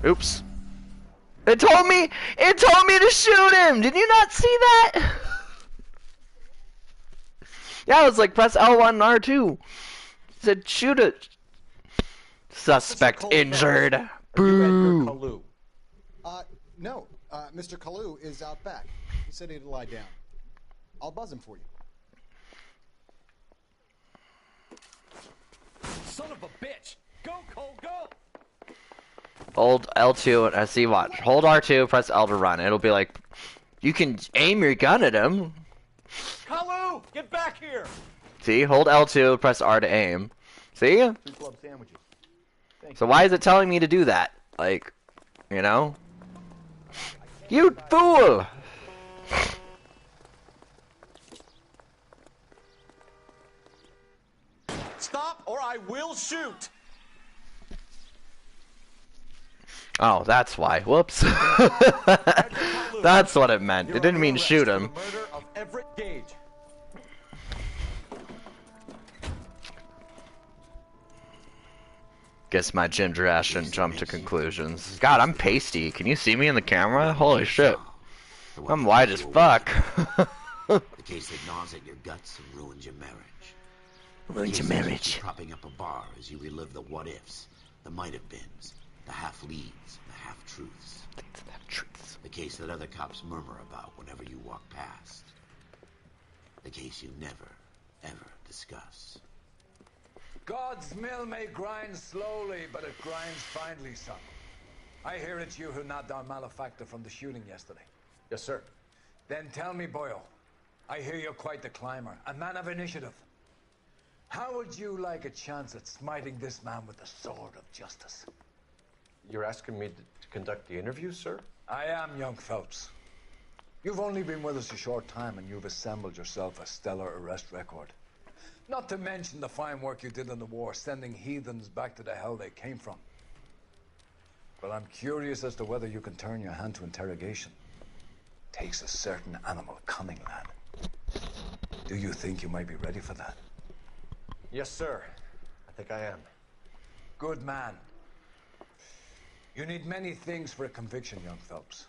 him. Oops. It told me to shoot him. Did you not see that? Yeah, it was like press L1 and R2. It said shoot it. Suspect injured. Boo. No. Mr. Kalu is out back. He said he'd lie down. I'll buzz him for you. Son of a bitch! Go, Cole, go! Hold L2 and see, watch. Hold R2, press L to run. It'll be like, you can aim your gun at him. Kalu, get back here! See, hold L2, press R to aim. See? 2 club sandwiches. So why is it telling me to do that? Like, you know? You fool! Stop or I will shoot! Oh, that's why. Whoops. That's what it meant. It didn't mean shoot him. Murder of Everett Gage. Guess my ginger ass shouldn't jump to conclusions. God, I'm pasty. Can you see me in the camera? Holy shit. I'm white as fuck. The case that gnaws at your guts and ruins your marriage. Ruins your The case that marriage. keeps you propping up a bar as you relive the what-ifs, the might-have-beens, the half-leads, the half-truths. The case that other cops murmur about whenever you walk past. The case you never, ever discuss. God's mill may grind slowly, but it grinds finely, son. I hear it's you who nabbed our malefactor from the shooting yesterday. Yes, sir. Then tell me, Boyle, I hear you're quite the climber, a man of initiative. How would you like a chance at smiting this man with the sword of justice? You're asking me to conduct the interview, sir? I am, young Phelps. You've only been with us a short time, and you've assembled yourself a stellar arrest record. Not to mention the fine work you did in the war, sending heathens back to the hell they came from. But I'm curious as to whether you can turn your hand to interrogation. Takes a certain animal cunning, lad. Do you think you might be ready for that? Yes, sir. I think I am. Good man. You need many things for a conviction, young Phelps.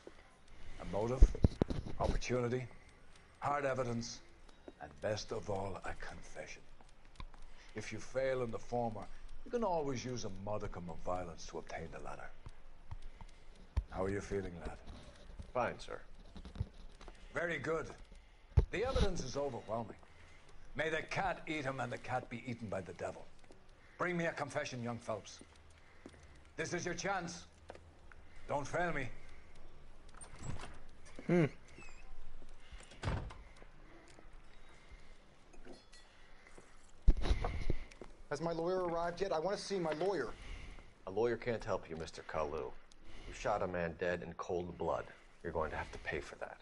A motive, opportunity, hard evidence, and best of all, a confession. If you fail in the former, you can always use a modicum of violence to obtain the latter. How are you feeling, lad? Fine, sir. Very good. The evidence is overwhelming. May the cat eat him and the cat be eaten by the devil. Bring me a confession, young Phelps. This is your chance. Don't fail me. Has my lawyer arrived yet? I want to see my lawyer. A lawyer can't help you, Mr. Kalu. You shot a man dead in cold blood. You're going to have to pay for that.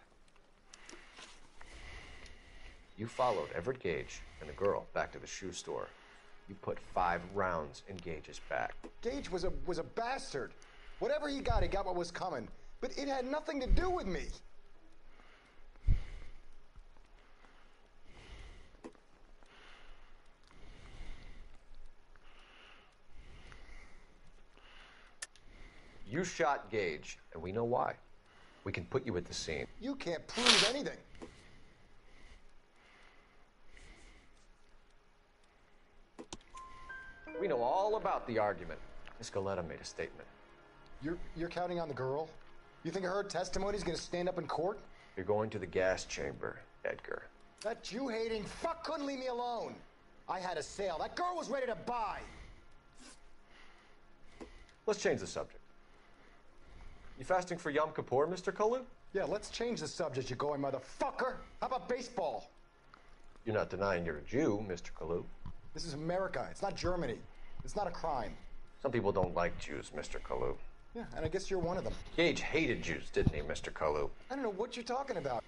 You followed Everett Gage and the girl back to the shoe store. You put 5 rounds in Gage's back. Gage was a bastard. Whatever he got what was coming. But it had nothing to do with me. You shot Gage, and we know why. We can put you at the scene. You can't prove anything. We know all about the argument. Miss Galetta made a statement. You're counting on the girl? You think her testimony's gonna stand up in court? You're going to the gas chamber, Edgar. That Jew-hating fuck couldn't leave me alone. I had a sale. That girl was ready to buy. Let's change the subject. You fasting for Yom Kippur, Mr. Kalu? Yeah, let's change the subject, you going motherfucker. How about baseball? You're not denying you're a Jew, Mr. Kalu. This is America. It's not Germany. It's not a crime. Some people don't like Jews, Mr. Kalu. Yeah, and I guess you're one of them. Gage hated Jews, didn't he, Mr. Kalu? I don't know what you're talking about.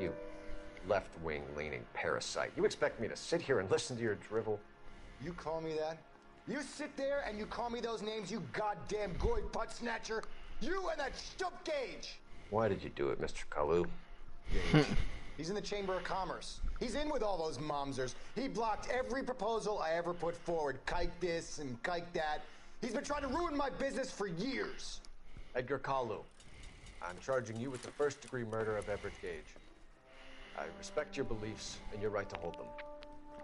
You left-wing leaning parasite. You expect me to sit here and listen to your drivel? You call me that? You sit there and you call me those names, you goddamn goy butt snatcher? You and that stump Gage! Why did you do it, Mr. Kalu? Gage. He's in the Chamber of Commerce. He's in with all those momsers. He blocked every proposal I ever put forward. Kike this and kike that. He's been trying to ruin my business for years. Edgar Kalu, I'm charging you with the first-degree murder of Everett Gage. I respect your beliefs and your right to hold them.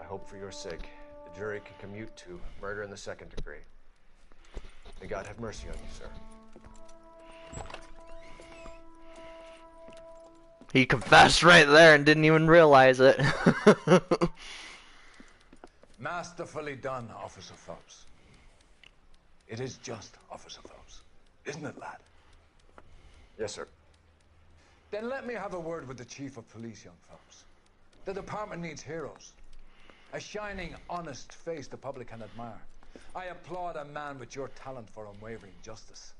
I hope for your sake the jury can commute to murder in the second degree. May God have mercy on you, sir. He confessed right there and didn't even realize it. Masterfully done, Officer Phelps. It is just, Officer Phelps. Isn't it, lad? Yes, sir. Then let me have a word with the Chief of Police, young Phelps. The department needs heroes. A shining, honest face the public can admire. I applaud a man with your talent for unwavering justice.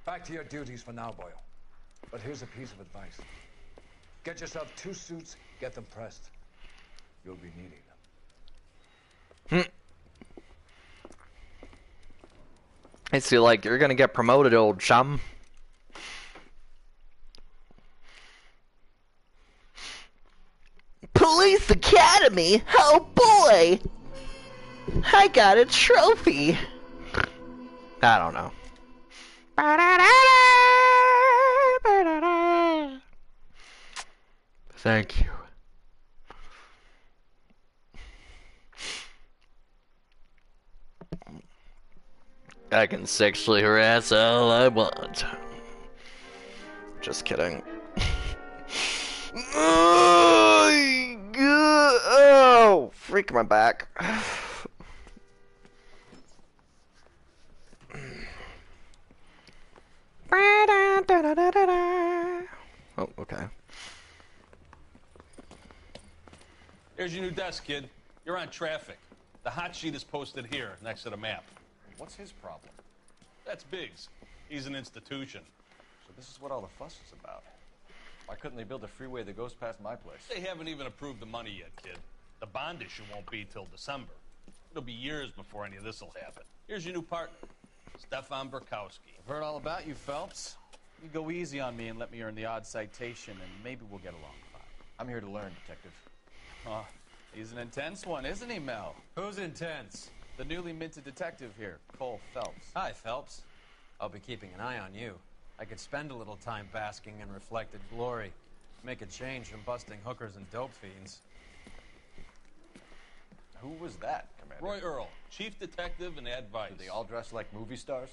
Back to your duties for now, Boyle. But here's a piece of advice. Get yourself 2 suits, get them pressed. You'll be needing them. I see, like, you're gonna get promoted, old chum. Police Academy? Oh boy! I got a trophy! I don't know. Thank you. I can sexually harass all I want. Just kidding. Oh, freak my back. Oh, okay. Here's your new desk, kid. You're on traffic. The hot sheet is posted here, next to the map. What's his problem? That's Biggs. He's an institution. So this is what all the fuss is about. Why couldn't they build a freeway that goes past my place? They haven't even approved the money yet, kid. The bond issue won't be till December. It'll be years before any of this will happen. Here's your new partner, Stefan Burkowski. I've heard all about you, Phelps. You go easy on me and let me earn the odd citation, and maybe we'll get along fine. I'm here to learn, Detective. Oh, he's an intense one, isn't he, Mel? Who's intense? The newly minted detective here, Cole Phelps. Hi, Phelps. I'll be keeping an eye on you. I could spend a little time basking in reflected glory. Make a change from busting hookers and dope fiends. Who was that, Commander? Roy Earl, chief detective and advice. Do they all dress like movie stars?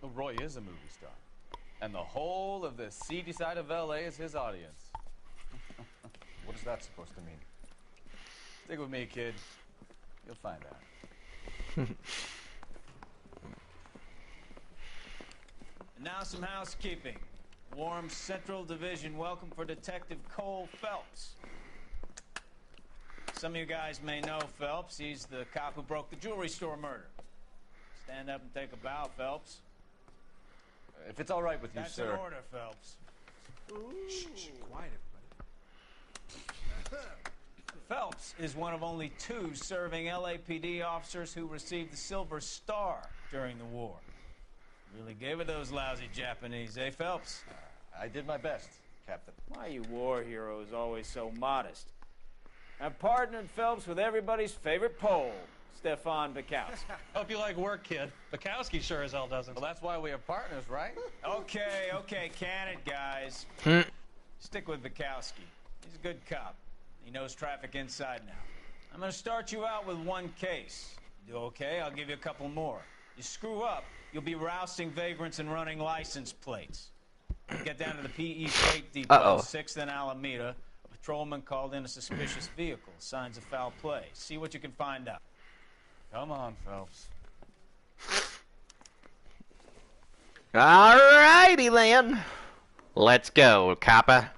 Well, Roy is a movie star. And the whole of the seedy side of L.A. is his audience. What is that supposed to mean? Stick with me, kid. You'll find out. And now some housekeeping. Warm Central Division welcome for Detective Cole Phelps. Some of you guys may know Phelps. He's the cop who broke the jewelry store murder. Stand up and take a bow, Phelps. If it's all right with you, That's sir. an order, Phelps. Shh, quiet, everybody. Phelps is one of only 2 serving LAPD officers who received the Silver Star during the war. Really gave it those lousy Japanese, eh, Phelps? I did my best, Captain. Why you war heroes always so modest? I've partnered Phelps with everybody's favorite Pole, Stefan Bukowski. Hope you like work, kid. Bukowski sure as hell doesn't. Well, that's why we have partners, right? Okay, can it, guys? Stick with Bukowski. He's a good cop. He knows traffic inside and out. I'm going to start you out with 1 case. You do okay? I'll give you a couple more. You screw up, you'll be rousting vagrants and running license plates. You get down to the PE Freight Depot, 6th and Alameda. A patrolman called in a suspicious vehicle. Signs of foul play. See what you can find out. Come on, Phelps. Alrighty then. Let's go, copper.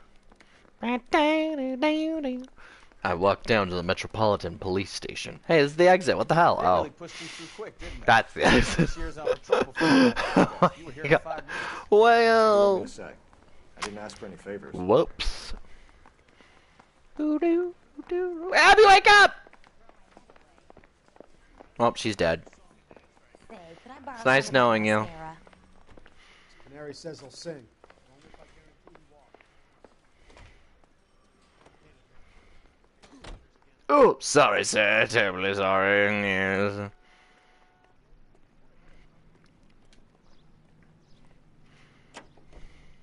I walked down to the Metropolitan Police Station. Hey, this is the exit. What the hell? They Oh. really pushed you through quick, didn't they? That's the exit. 6 years on patrol before that. You were here in 5 minutes. Well. What am I gonna say? I didn't ask for any favors. Whoops. Abby, wake up! Oh, she's dead. It's nice knowing you. Canary says he'll sing. Oh, sorry, sir. Terribly sorry. Yes.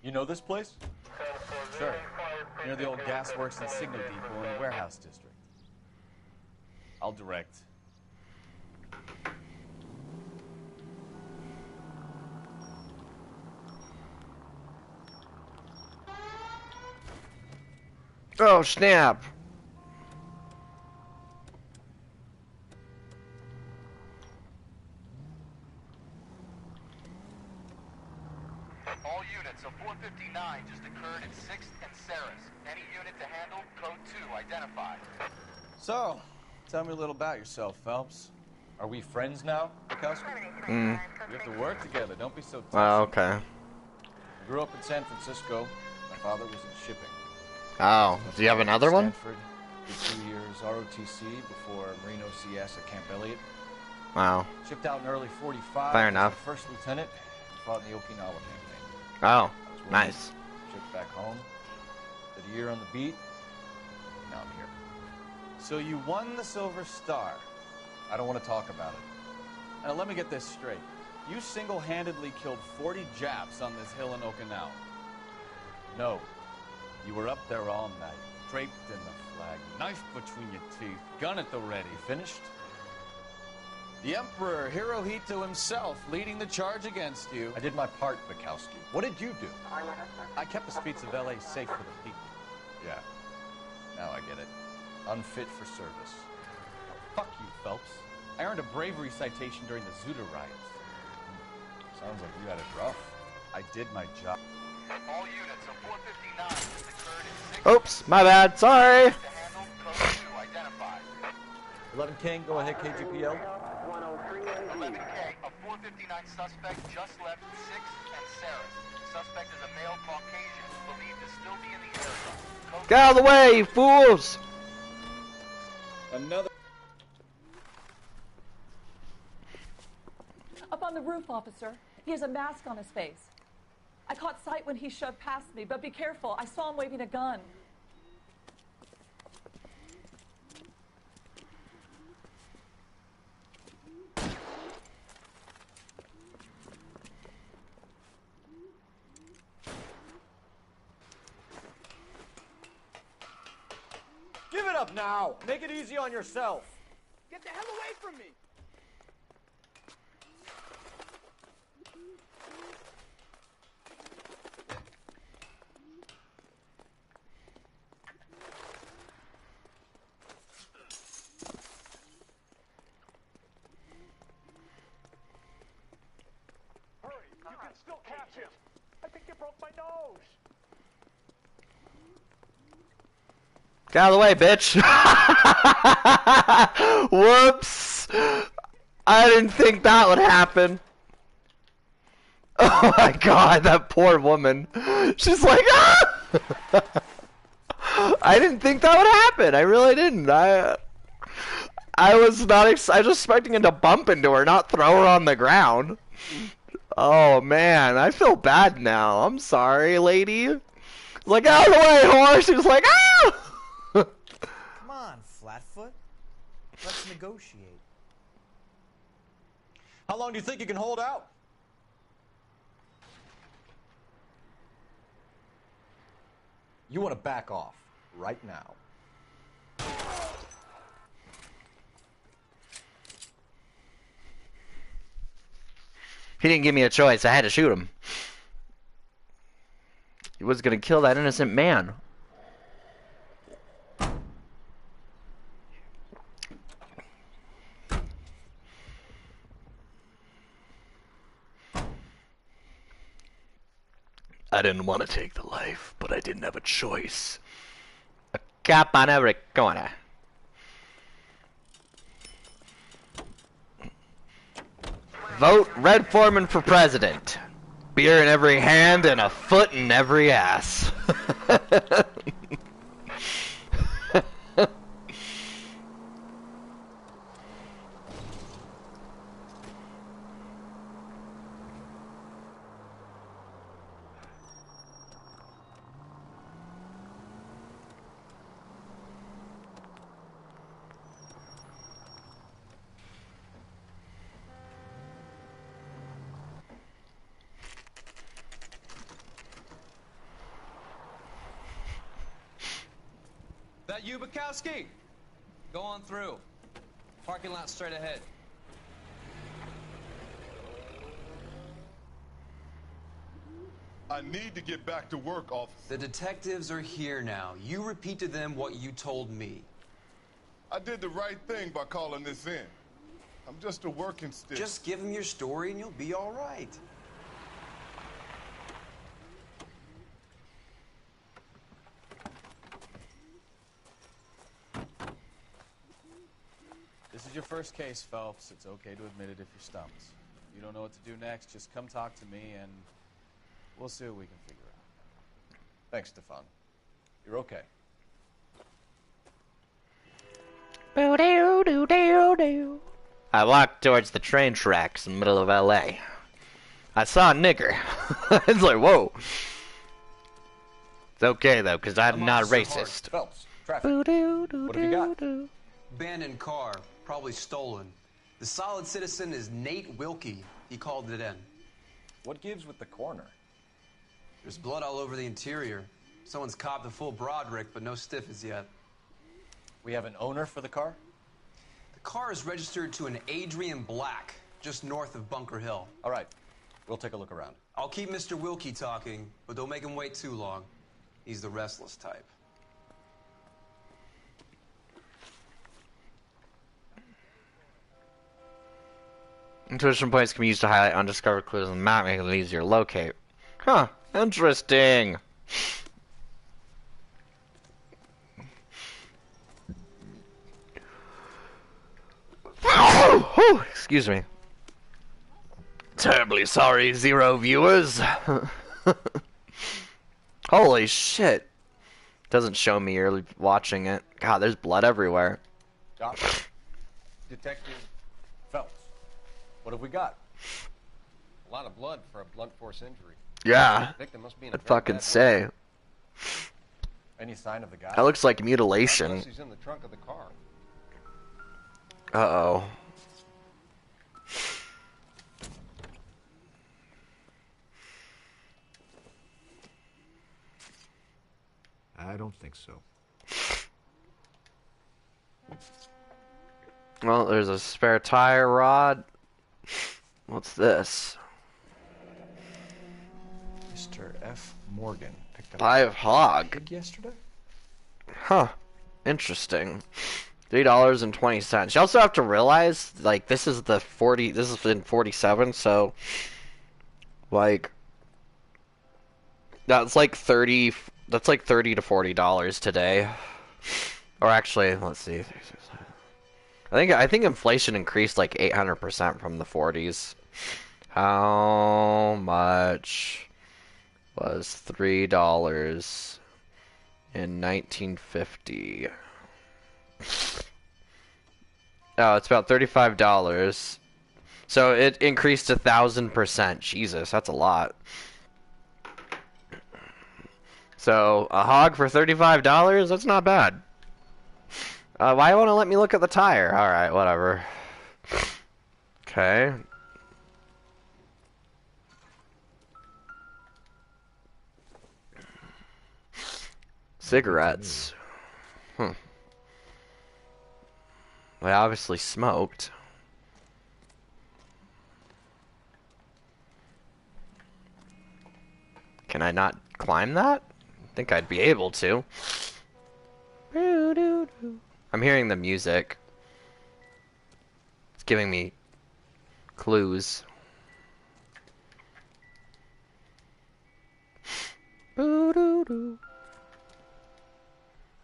You know this place? Sure. Near the old gas works and signal depot in the warehouse district. I'll direct. Oh, snap. All units, a 459 just occurred in 6th and Saris. Any unit to handle, code 2, identified. So, tell me a little about yourself, Phelps. Are we friends now, Bukowski? Mm. We have to work together. Don't be so tough. Oh, okay. I grew up in San Francisco. My father was in shipping. Oh, do you have another one? Stanford. Did 2 years ROTC before Marine OCS at Camp Elliott. Wow. Shipped out in early 45. Fair as a enough. First lieutenant. And fought in the Okinawa campaign. Oh, I was wounded, nice. Shipped back home. Did a year on the beat. Now I'm here. So you won the Silver Star. I don't want to talk about it. Now let me get this straight. You single-handedly killed 40 Japs on this hill in Okinawa. No. You were up there all night, draped in the flag, knife between your teeth, gun at the ready. You finished? The Emperor Hirohito himself leading the charge against you. I did my part, Bukowski. What did you do? I kept the streets of L.A. safe for the people. Yeah. Now I get it. Unfit for service. Fuck you, Phelps. I earned a bravery citation during the Zuda riots. Sounds like you had it rough. I did my job. All units, a 459 just occurred in 6th. Oops, my bad. Sorry. To handle, code 2, identified. 11 King, go ahead, KGPL. 11K, a 459 suspect just left 6th and Saris. Suspect is a male Caucasian, believed to still be in the area. Code Get out of the way, you fools! Another. Up on the roof, officer. He has a mask on his face. I caught sight when he shoved past me, but be careful. I saw him waving a gun. up now! Make it easy on yourself! Get the hell away from me! Hurry, you can still catch him! I think you broke my nose! Get out of the way, bitch! Whoops! I didn't think that would happen. Oh my god, that poor woman. She's like, ah! I didn't think that would happen. I really didn't. I was not. I was expecting him to bump into her, not throw her on the ground. Oh man, I feel bad now. I'm sorry, lady. Like, out of the way, whore. She was like, ah! Come on, Flatfoot. Let's negotiate. How long do you think you can hold out? You want to back off right now. He didn't give me a choice. I had to shoot him. He was gonna kill that innocent man. I didn't want to take the life, but I didn't have a choice. A cop on every corner. Vote Red Foreman for president. Beer in every hand and a foot in every ass. That you, Bukowski? Go on through. Parking lot straight ahead. I need to get back to work, officer. The detectives are here now. You repeat to them what you told me. I did the right thing by calling this in. I'm just a working stick. Just give them your story and you'll be all right. This is your first case, Phelps. It's okay to admit it if you're stumped. If you don't know what to do next, just come talk to me and we'll see what we can figure out. Thanks, Stefan. You're okay. I walked towards the train tracks in the middle of LA. I saw a nigger. It's like, whoa. It's okay though, because I'm not racist. Phelps, traffic. What have you got? Abandoned car, probably stolen. The solid citizen is Nate Wilkie. He called it in. What gives with the coroner? There's blood all over the interior. Someone's copped a full Broderick, but no stiff as yet. We have an owner for the car? The car is registered to an Adrian Black, just north of Bunker Hill. All right. We'll take a look around. I'll keep Mr. Wilkie talking, but don't make him wait too long. He's the restless type. Intuition points can be used to highlight undiscovered clues on the map, making it easier to locate. Huh, interesting. Excuse me. Terribly sorry, 0 viewers. Holy shit. Doesn't show me you're watching it. God, there's blood everywhere. Doc, Detective Phelps, what have we got? A lot of blood for a blunt force injury. Yeah, The victim must be in a I'd very fucking bad say. way. Any sign of the guy? That looks like mutilation. Unless he's in the trunk of the car. Uh-oh. I don't think so. Well, there's a spare tire rod. What's this? Mr. F. Morgan picked up Live hog. pig yesterday? Huh. Interesting. $3.20. You also have to realize, like, this is in 47, so, like, that's like $30 to $40 today. Or actually, let's see. I think inflation increased like 800% from the 40s. How much was $3 in 1950? Oh, it's about $35. So it increased 1,000%. Jesus, that's a lot. So a hog for $35? That's not bad. Why won't it let me look at the tire? Alright, whatever. Okay. Cigarettes. They obviously smoked. Can I not climb that? I think I'd be able to. I'm hearing the music. It's giving me clues.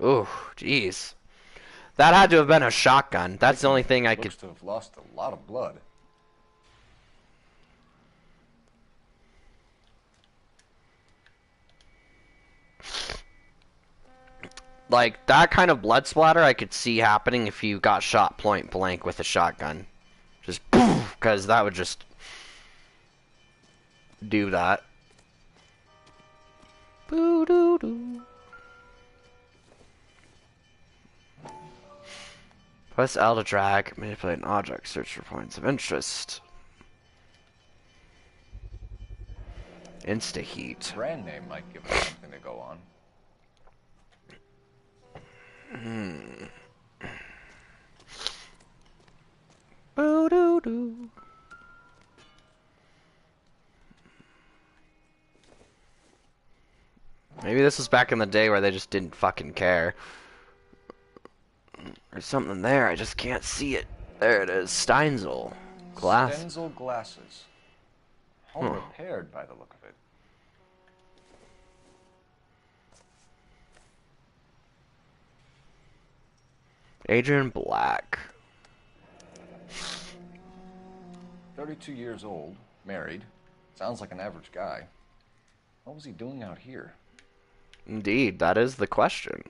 Ooh, jeez. That had to have been a shotgun. That's the only thing I could... Looks to have lost a lot of blood. Like, that kind of blood splatter I could see happening if you got shot point blank with a shotgun. Just poof, because that would just do that. Boo-doo-doo. Press L to drag, manipulate an object, search for points of interest. Insta-heat. Brand name might give us something to go on. Boo-doo-doo. Maybe this was back in the day where they just didn't fucking care. There's something there, I just can't see it. There it is. Steinzel. Glass. Stenzel glasses. Home repaired by the look of it. Adrian Black. 32 years old, married. Sounds like an average guy. What was he doing out here? Indeed, that is the question.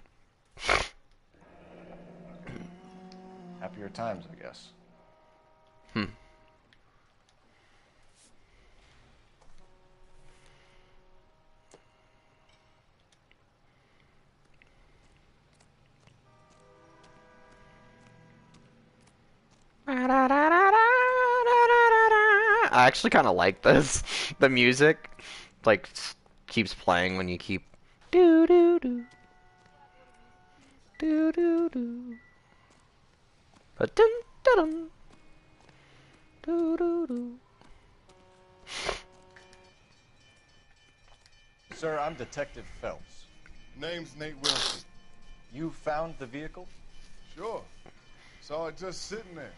Happier times, I guess. I actually kind of like this. The music, like, keeps playing when you keep do do do do do do. But dun dun do do do. Sir, I'm Detective Phelps. Name's Nate Wilson. You found the vehicle? Sure. Saw it just sitting there.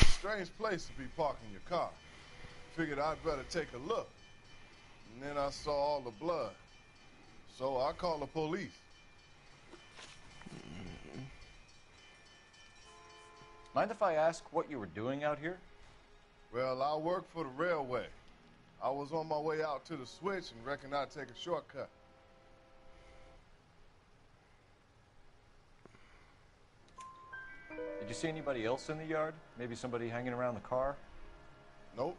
Strange place to be parking your car. Figured I'd better take a look. And then I saw all the blood. So I called the police. Mind if I ask what you were doing out here? Well, I work for the railway. I was on my way out to the switch and reckoned I'd take a shortcut. Did you see anybody else in the yard? Maybe somebody hanging around the car? Nope.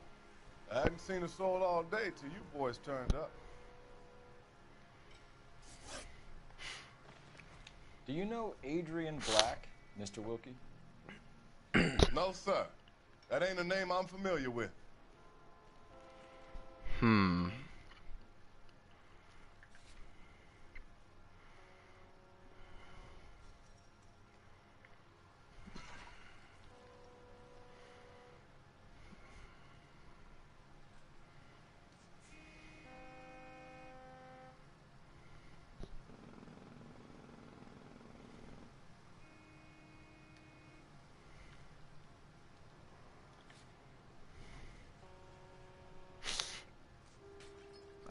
I hadn't seen a soul all day till you boys turned up. Do you know Adrian Black, Mr. Wilkie? No, sir. That ain't a name I'm familiar with.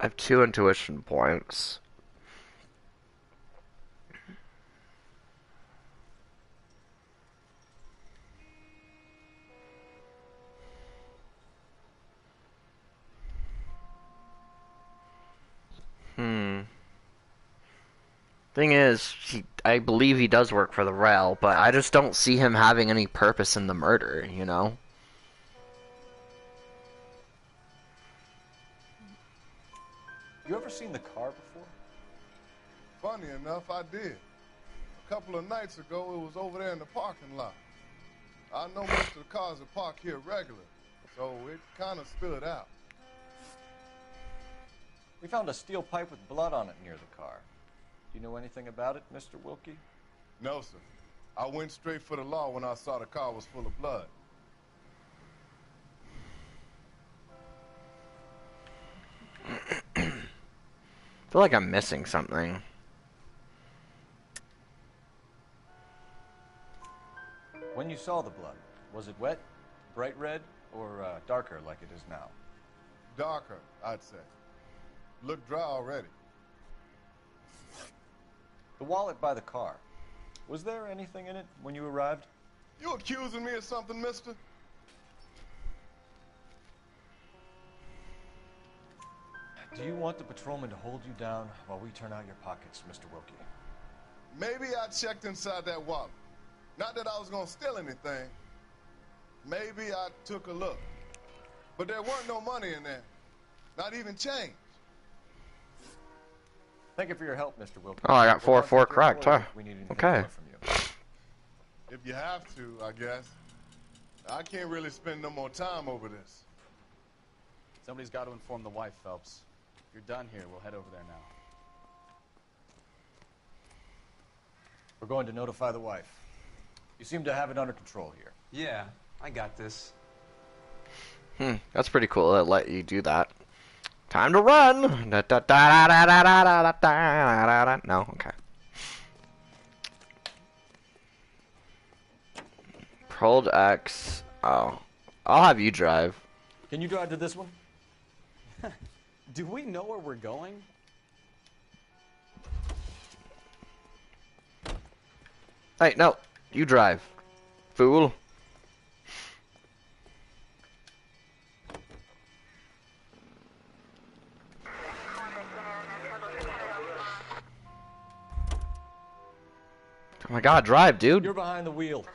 have 2 intuition points. Thing is, I believe he does work for the rail, but I just don't see him having any purpose in the murder, you know? You ever seen the car before? Funny enough, I did. A couple of nights ago, it was over there in the parking lot. I know most of the cars are parked here regular, so it kind of stood out. We found a steel pipe with blood on it near the car. Do you know anything about it, Mr. Wilkie? No, sir. I went straight for the law when I saw the car was full of blood. I feel like I'm missing something. When you saw the blood, was it wet, bright red, or darker like it is now? Darker, I'd say. Looked dry already. The wallet by the car. Was there anything in it when you arrived? You accusing me of something, mister? Do you want the patrolman to hold you down while we turn out your pockets, Mr. Wilkie? Maybe I checked inside that wallet. Not that I was gonna steal anything. Maybe I took a look. But there weren't no money in there. Not even change. Thank you for your help, Mr. Wilkie. Oh, I got 4 correct, huh? We need anything Okay. more from you. If you have to, I guess. I can't really spend no more time over this. Somebody's got to inform the wife, Phelps. If you're done here, we'll head over there now. We're going to notify the wife. You seem to have it under control here. Yeah, I got this. That's pretty cool. It let you do that. Time to run! No? Okay. Hold X. Oh. I'll have you drive. Can you drive to this one? Do we know where we're going? Hey, no. You drive. Fool. Oh my god, drive, dude. You're behind the wheel.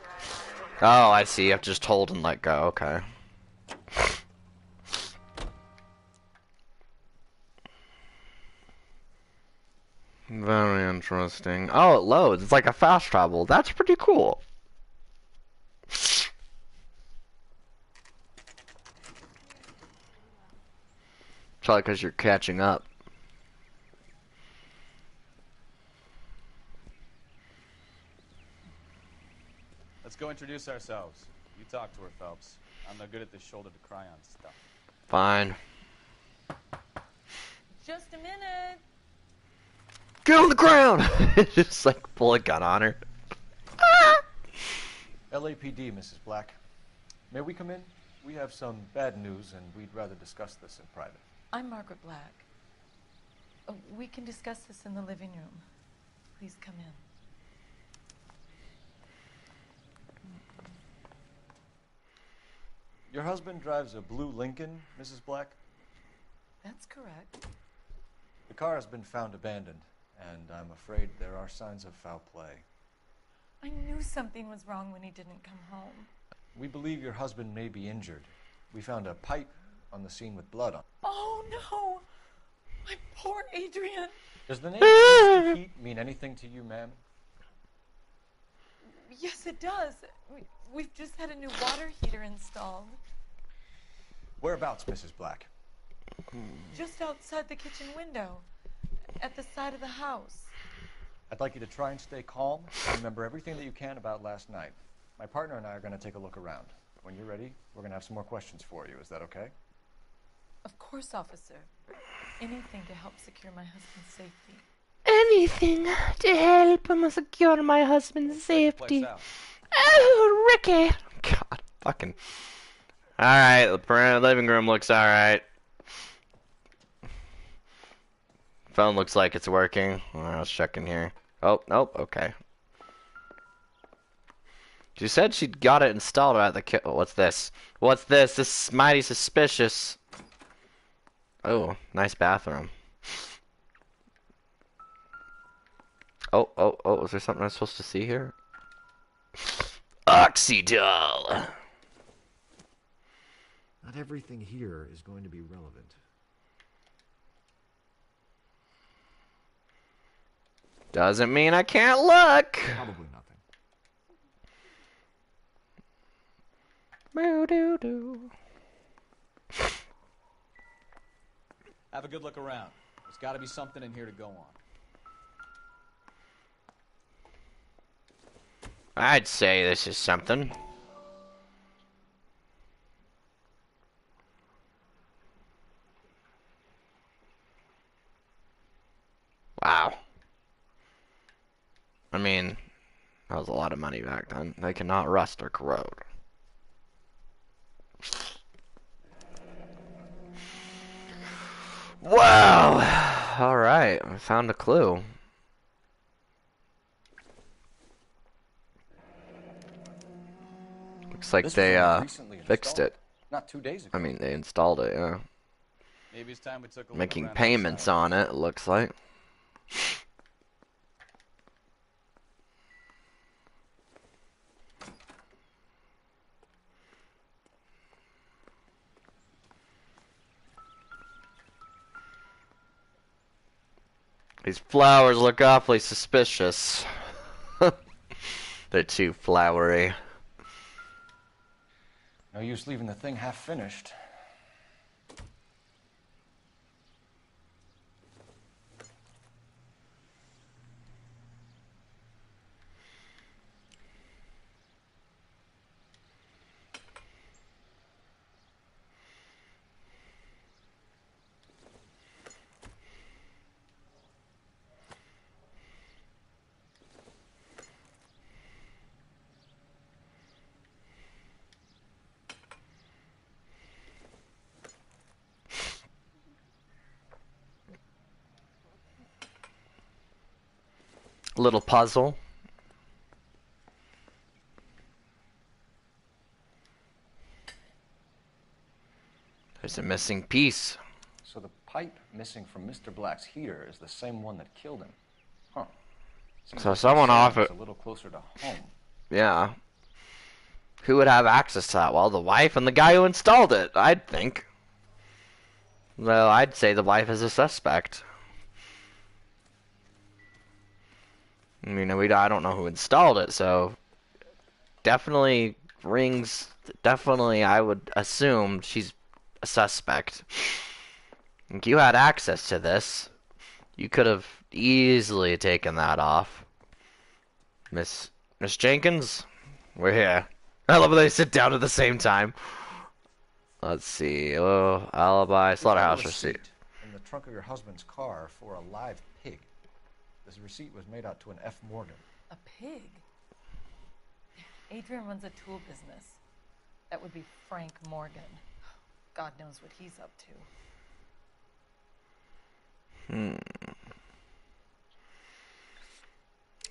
Oh, I see. I've just hold and let go. Okay. Very interesting. Oh, it loads. It's like a fast travel. That's pretty cool. Probably because you're catching up. Let's go introduce ourselves. You talk to her, Phelps. I'm no good at this shoulder to cry on stuff. Fine. Just a minute. Get on the ground! Just like pull a gun on her. LAPD, Mrs. Black. May we come in? We have some bad news, and we'd rather discuss this in private. I'm Margaret Black. We can discuss this in the living room. Please come in. Your husband drives a blue Lincoln, Mrs. Black? That's correct. The car has been found abandoned, and I'm afraid there are signs of foul play. I knew something was wrong when he didn't come home. We believe your husband may be injured. We found a pipe on the scene with blood on it. Oh, no! My poor Adrian! Does the name Mr. Heat mean anything to you, ma'am? Yes, it does. We've just had a new water heater installed. Whereabouts, Mrs. Black? Just outside the kitchen window, at the side of the house. I'd like you to try and stay calm and remember everything that you can about last night. My partner and I are going to take a look around. When you're ready, we're going to have some more questions for you. Is that okay? Of course, officer. Anything to help secure my husband's safety. Anything to help him secure my husband's safety. Place out. Oh, Ricky! God, fucking. Alright, the living room looks alright. Phone looks like it's working. I was checking here. Oh, nope, okay. She said she got it installed at the what's this? What's this? This is mighty suspicious. Oh, nice bathroom. Oh, is there something I'm supposed to see here? Oxydol! Not everything here is going to be relevant. Doesn't mean I can't look! Probably nothing. Have a good look around. There's got to be something in here to go on. I'd say this is something. Wow. I mean, that was a lot of money back then. They cannot rust or corrode. Wow! Alright, I found a clue. Looks like they fixed it. Not 2 days ago. I mean, they installed it, yeah. Maybe it's time we took a look Making around payments outside. on it, it looks like. These flowers look awfully suspicious. They're too flowery. No use leaving the thing half finished. Little puzzle. There's a missing piece. So the pipe missing from Mr. Black's heater is the same one that killed him. Huh. Seems So like someone the off sound it. is a little closer to home. Yeah. Who would have access to that? Well, the wife and the guy who installed it, I'd think. Well, I'd say the wife is a suspect. I mean, I don't know who installed it, so definitely I would assume she's a suspect. If you had access to this, you could have easily taken that off. Miss Jenkins, we're here. I love when they sit down at the same time. Let's see. Oh, alibi, slaughterhouse receipt. In the trunk of your husband's car for a live pig. This receipt was made out to an F. Morgan. A pig? Adrian runs a tool business. That would be Frank Morgan. God knows what he's up to.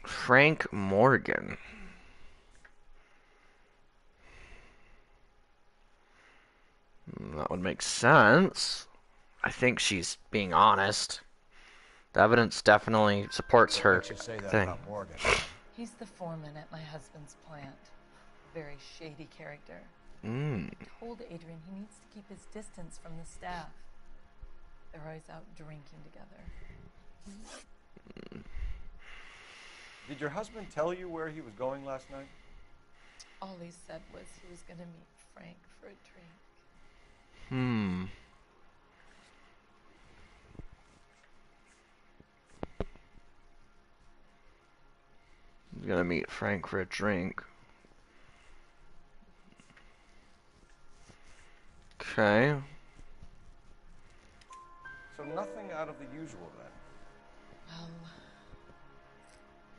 Frank Morgan. That would make sense. I think she's being honest. The evidence definitely supports her What makes you say that thing. about Morgan? He's the foreman at my husband's plant. Very shady character. Mm. I told Adrian he needs to keep his distance from the staff. They're always out drinking together. Did your husband tell you where he was going last night? All he said was he was going to meet Frank for a drink. He's gonna meet Frank for a drink. Okay. So nothing out of the usual then. Well,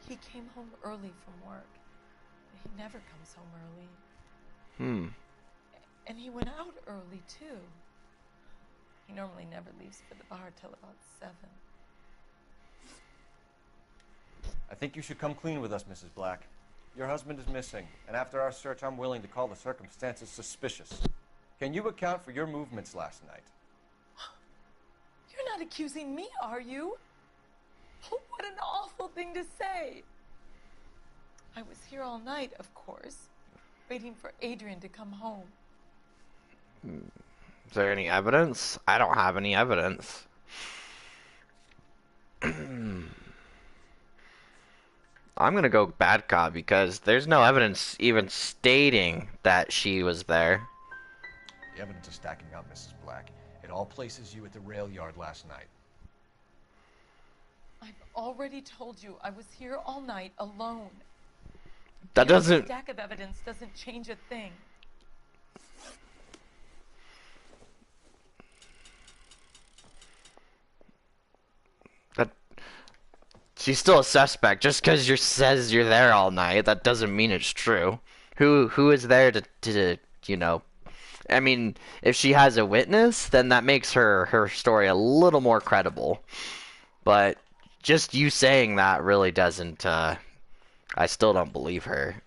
he came home early from work. He never comes home early. And he went out early, too. He normally never leaves for the bar till about 7. I think you should come clean with us, Mrs. Black. Your husband is missing, and after our search, I'm willing to call the circumstances suspicious. Can you account for your movements last night? You're not accusing me, are you? Oh, what an awful thing to say. I was here all night, of course, waiting for Adrian to come home. Is there any evidence? I don't have any evidence. I'm gonna go bad cop because there's no evidence even stating that she was there. The evidence is stacking up, Mrs. Black. It all places you at the rail yard last night. I've already told you I was here all night alone. That doesn't... A stack of evidence doesn't change a thing. She's still a suspect. Just because you says you're there all night, that doesn't mean it's true. Who is there to you know? I mean, if she has a witness, then that makes her story a little more credible. But just you saying that really doesn't. I still don't believe her.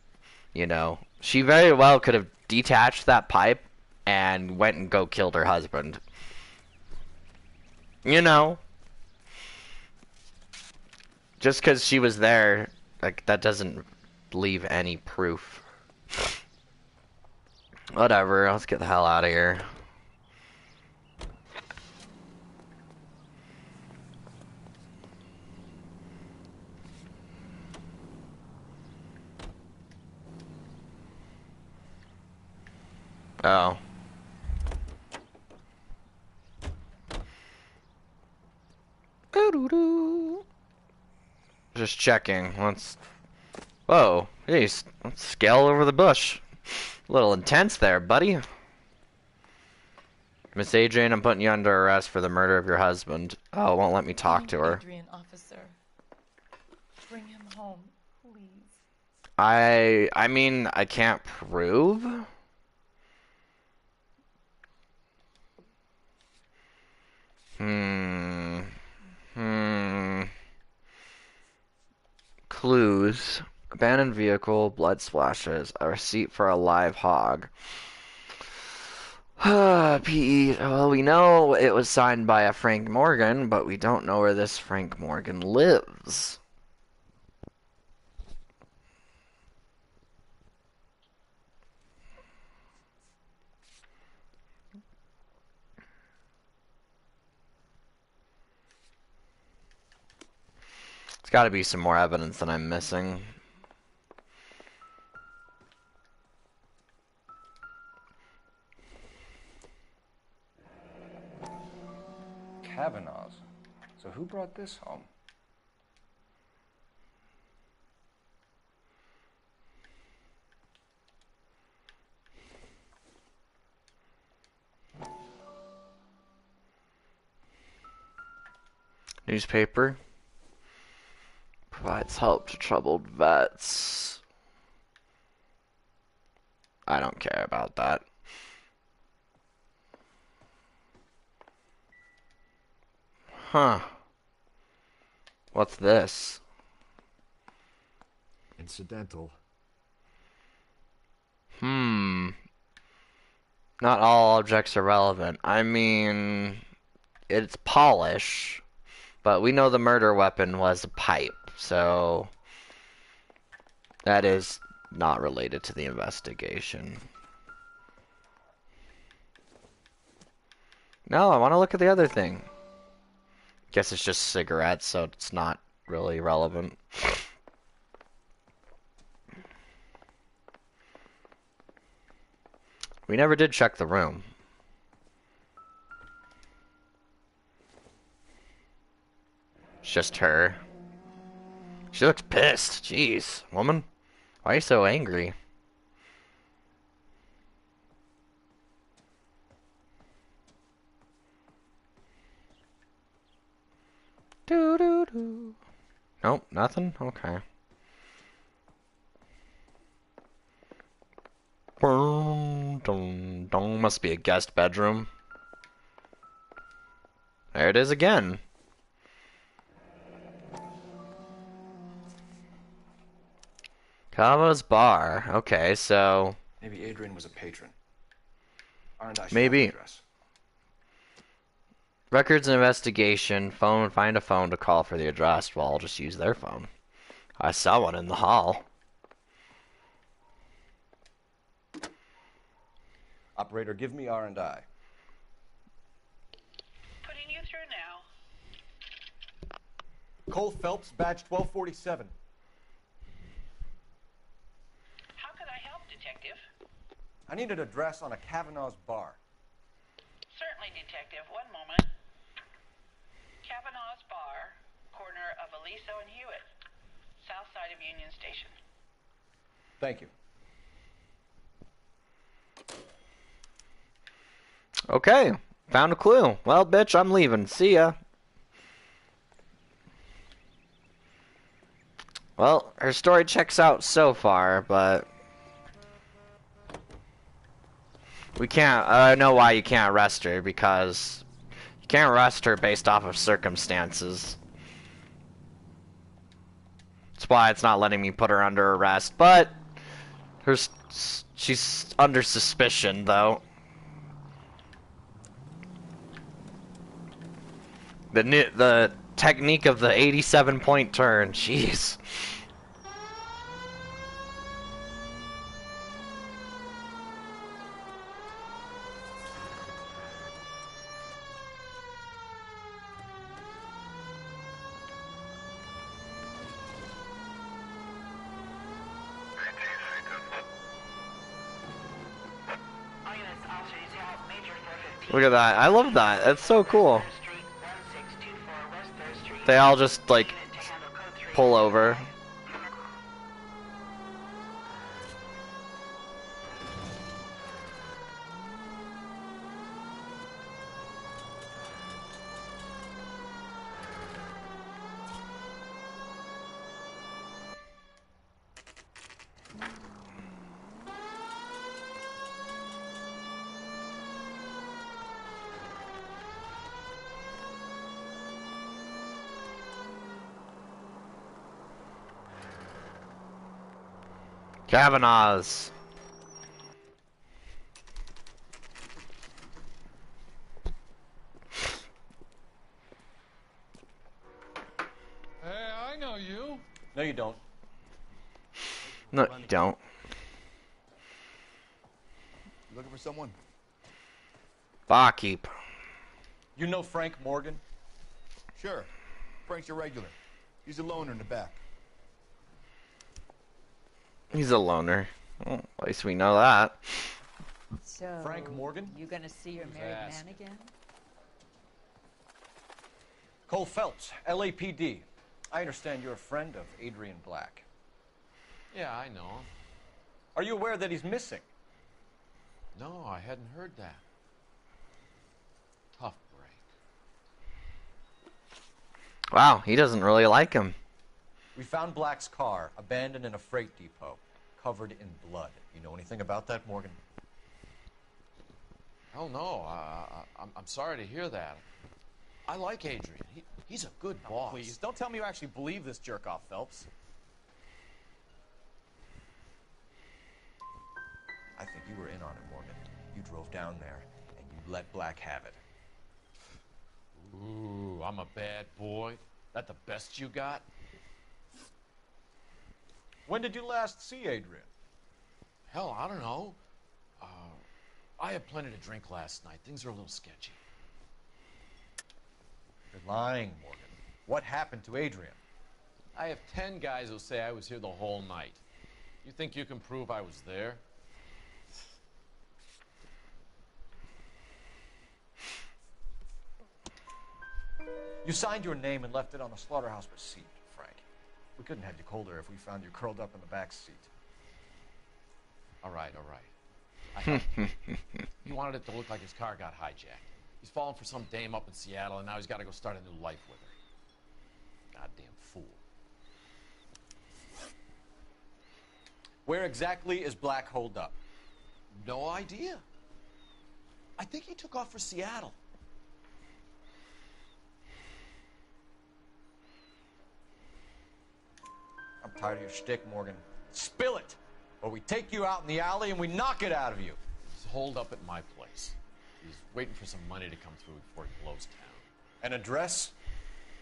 You know, she very well could have detached that pipe and went and killed her husband. You know. Just because she was there, like, that doesn't leave any proof. Whatever, let's get the hell out of here. Oh. Just checking. Let's... Whoa. Jeez. Let's scale over the bush. A little intense there, buddy. Miss Adrian, I'm putting you under arrest for the murder of your husband. Oh, it won't let me talk to her. Adrian, officer. Bring him home, please. I mean, I can't prove. Clues. Abandoned vehicle, blood splashes, a receipt for a live hog. PE. Well, we know it was signed by a Frank Morgan, but we don't know where this Frank Morgan lives. There's got to be some more evidence that I'm missing. Kavanaugh's. So who brought this home? Newspaper. Provides help to troubled vets. I don't care about that. Huh. What's this? Incidental. Not all objects are relevant. I mean, it's polish, but we know the murder weapon was a pipe, so that is not related to the investigation. No, I want to look at the other thing. Guess it's just cigarettes, so it's not really relevant. We never did check the room. It's just her. She looks pissed. Jeez, woman. Why are you so angry? Doo-doo-doo. Nope, nothing? Okay. Must be a guest bedroom. There it is again. Cavo's bar. Okay, so Maybe Adrian was a patron. Aren't I? maybe. Records and investigation. Phone. Find a phone to call for the address. Well, I'll just use their phone. I saw one in the hall. Operator, give me R&I. Putting you through now. Cole Phelps, badge 1247. How can I help, Detective? I need an address on a Kavanaugh's bar. Certainly, Detective. One moment. Kavanaugh's Bar, corner of Aliso and Hewitt, south side of Union Station. Thank you. Okay, found a clue. Well, bitch, I'm leaving. See ya. Well, her story checks out so far, but we can't. I know why you can't arrest her, because you can't arrest her based off of circumstances. That's why it's not letting me put her under arrest, but she's under suspicion, though. The technique of the 87-point turn, jeez. Look at that. I love that. That's so cool. They all just, like, pull over. Kavanaugh's. Hey, I know you. No, you don't. No, you don't. You looking for someone? Barkeep. You know Frank Morgan? Sure. Frank's your regular. He's a loner in the back. He's a loner. Well, at least we know that. So, Frank Morgan? You gonna see your married man again? Cole Phelps, LAPD. I understand you're a friend of Adrian Black. Yeah, I know him. Are you aware that he's missing? No, I hadn't heard that. Tough break. Wow, he doesn't really like him. We found Black's car, abandoned in a freight depot, covered in blood. You know anything about that, Morgan? Hell no. I'm sorry to hear that. I like Adrian. He's a good boss. Please, don't tell me you actually believe this jerk-off, Phelps. I think you were in on it, Morgan. You drove down there, and you let Black have it. Ooh, I'm a bad boy. That the best you got? When did you last see Adrian? Hell, I don't know. I had plenty to drink last night. Things are a little sketchy. You're lying, Morgan. What happened to Adrian? I have 10 guys who'll say I was here the whole night. You think you can prove I was there? You signed your name and left it on the slaughterhouse receipt, Frank. We couldn't have you colder if we found you curled up in the back seat. All right, all right. I helped him. He wanted it to look like his car got hijacked. He's falling for some dame up in Seattle, and now he's got to go start a new life with her. Goddamn fool. Where exactly is Black holed up? No idea. I think he took off for Seattle. I'm tired of your shtick, Morgan. Spill it, or we take you out in the alley and we knock it out of you. He's holed up at my place. He's waiting for some money to come through before he blows town. An address?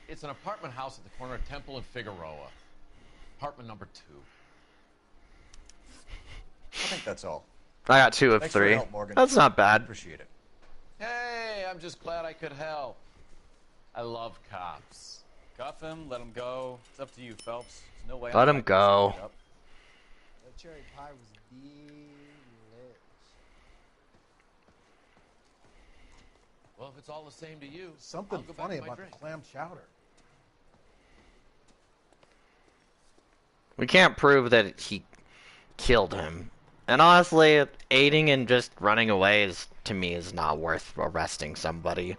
It's an apartment house at the corner of Temple and Figueroa. Apartment number 2. I think that's all. I got 2 of Thanks for your 3. help, Morgan. That's not bad. Appreciate it. Hey, I'm just glad I could help. I love cops. Cuff him, let him go. It's up to you, Phelps. There's no way Let I'm him backing go. this shit up. That cherry pie was delicious. Well, if it's all the same to you, Something I'll go funny back to my about drink. the clam chowder. We can't prove that he killed him. And honestly, aiding and just running away is, to me, is not worth arresting somebody.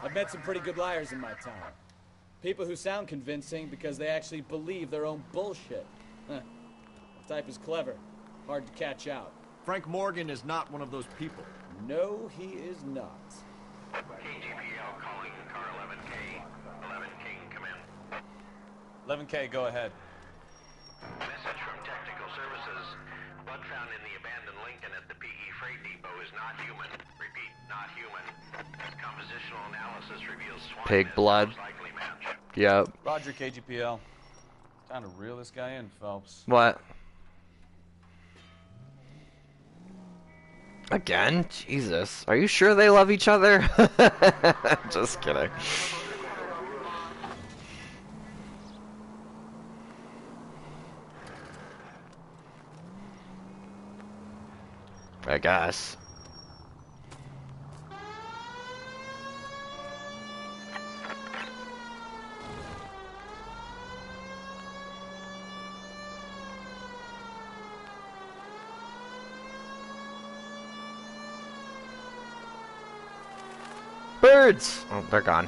I've met some pretty good liars in my time. People who sound convincing because they actually believe their own bullshit. Huh. The type is clever. Hard to catch out. Frank Morgan is not one of those people. No, he is not. KGPL calling car 11K. 11 King, come in. 11K, go ahead. Message from Technical Services. Blood found in the abandoned Lincoln at the PE Freight Depot is not human. Repeat, not human. Compositional analysis reveals swine Pig as blood. most likely match. Yep. Roger, KGPL. Time to reel this guy in, Phelps. What? Again? Jesus. Are you sure they love each other? Just kidding. I guess. Birds! Oh, they're gone.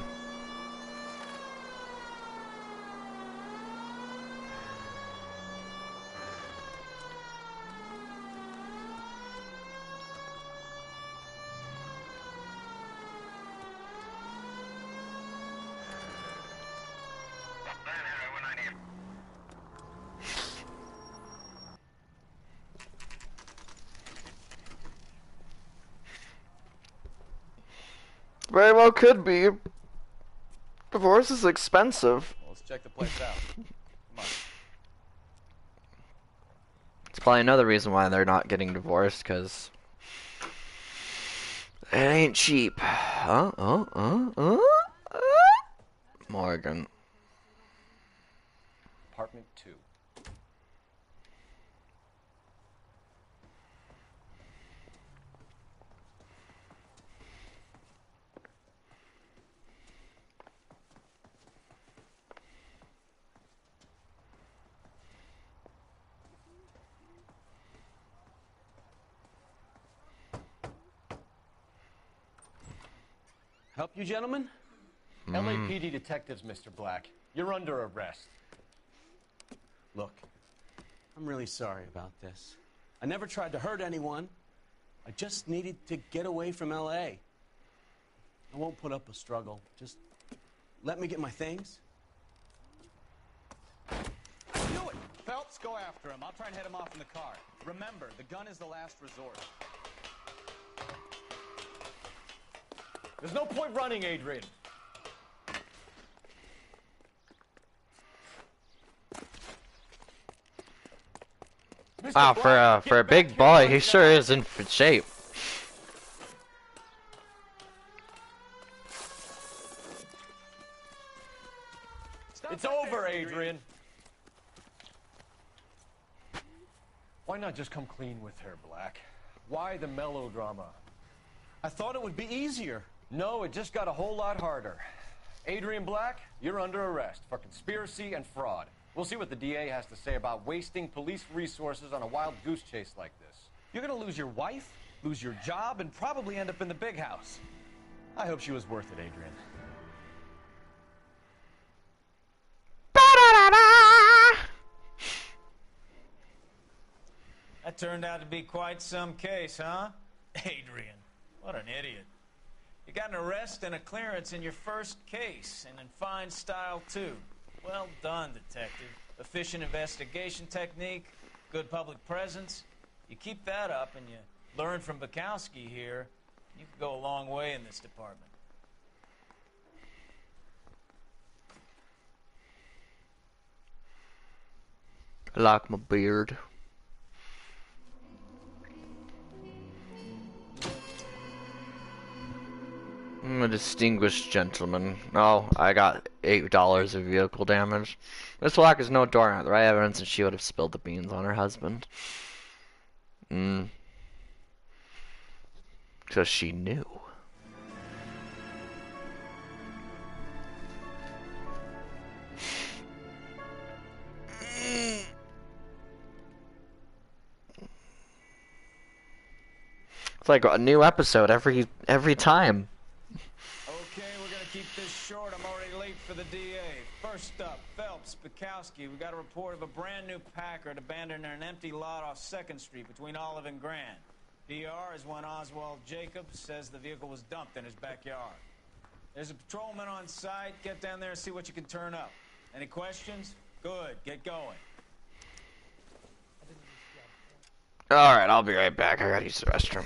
Very well could be. Divorce is expensive. Well, let's check the place out. Come on. It's probably another reason why they're not getting divorced, because it ain't cheap. Morgan. Apartment 2. Help you, gentlemen? LAPD detectives, Mr. Black. You're under arrest. Look, I'm really sorry about this. I never tried to hurt anyone. I just needed to get away from LA. I won't put up a struggle. Just let me get my things. Do it! Phelps, go after him. I'll try and head him off in the car. Remember, the gun is the last resort. There's no point running, Adrian. Wow, for a big boy, he sure is in good shape. It's over, Adrian. Why not just come clean with her, Black? Why the melodrama? I thought it would be easier. No, it just got a whole lot harder. Adrian Black, you're under arrest for conspiracy and fraud. We'll see what the DA has to say about wasting police resources on a wild goose chase like this. You're gonna lose your wife, lose your job, and probably end up in the big house. I hope she was worth it, Adrian. That turned out to be quite some case, huh? Adrian, what an idiot. You got an arrest and a clearance in your first case, and in fine style, too. Well done, detective. Efficient investigation technique, good public presence. You keep that up and you learn from Bukowski here, you can go a long way in this department. I like my beard. I'm a distinguished gentleman. Oh, I got $8 of vehicle damage. This lock is no door at the right evidence, and she would have spilled the beans on her husband. Because she knew. It's like a new episode every time. Okay, we're gonna keep this short. I'm already late for the DA. First up, Phelps, Bukowski. We got a report of a brand new Packard abandoned in an empty lot off 2nd Street between Olive and Grand. PR is one Oswald Jacobs says the vehicle was dumped in his backyard. There's a patrolman on site. Get down there and see what you can turn up. Any questions? Good. Get going. Alright, I'll be right back. I gotta use the restroom.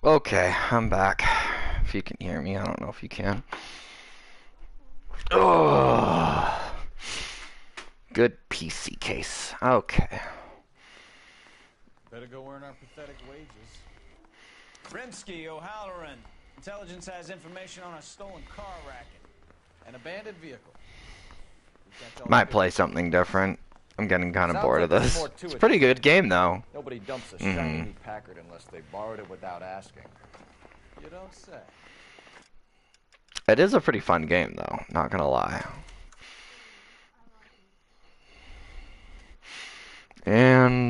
Okay, I'm back. If you can hear me, I don't know if you can. Oh, good PC case. Okay. Better go earn our pathetic wages. Rimsky, O'Halloran. Intelligence has information on a stolen car racket. An abandoned vehicle. Might play something different. I'm getting kind of Sounds bored like of there's this. more to It's a it pretty than good game, though. Nobody dumps a shiny Packard unless they borrowed it without asking. You don't say. It is a pretty fun game, though. Not gonna lie. And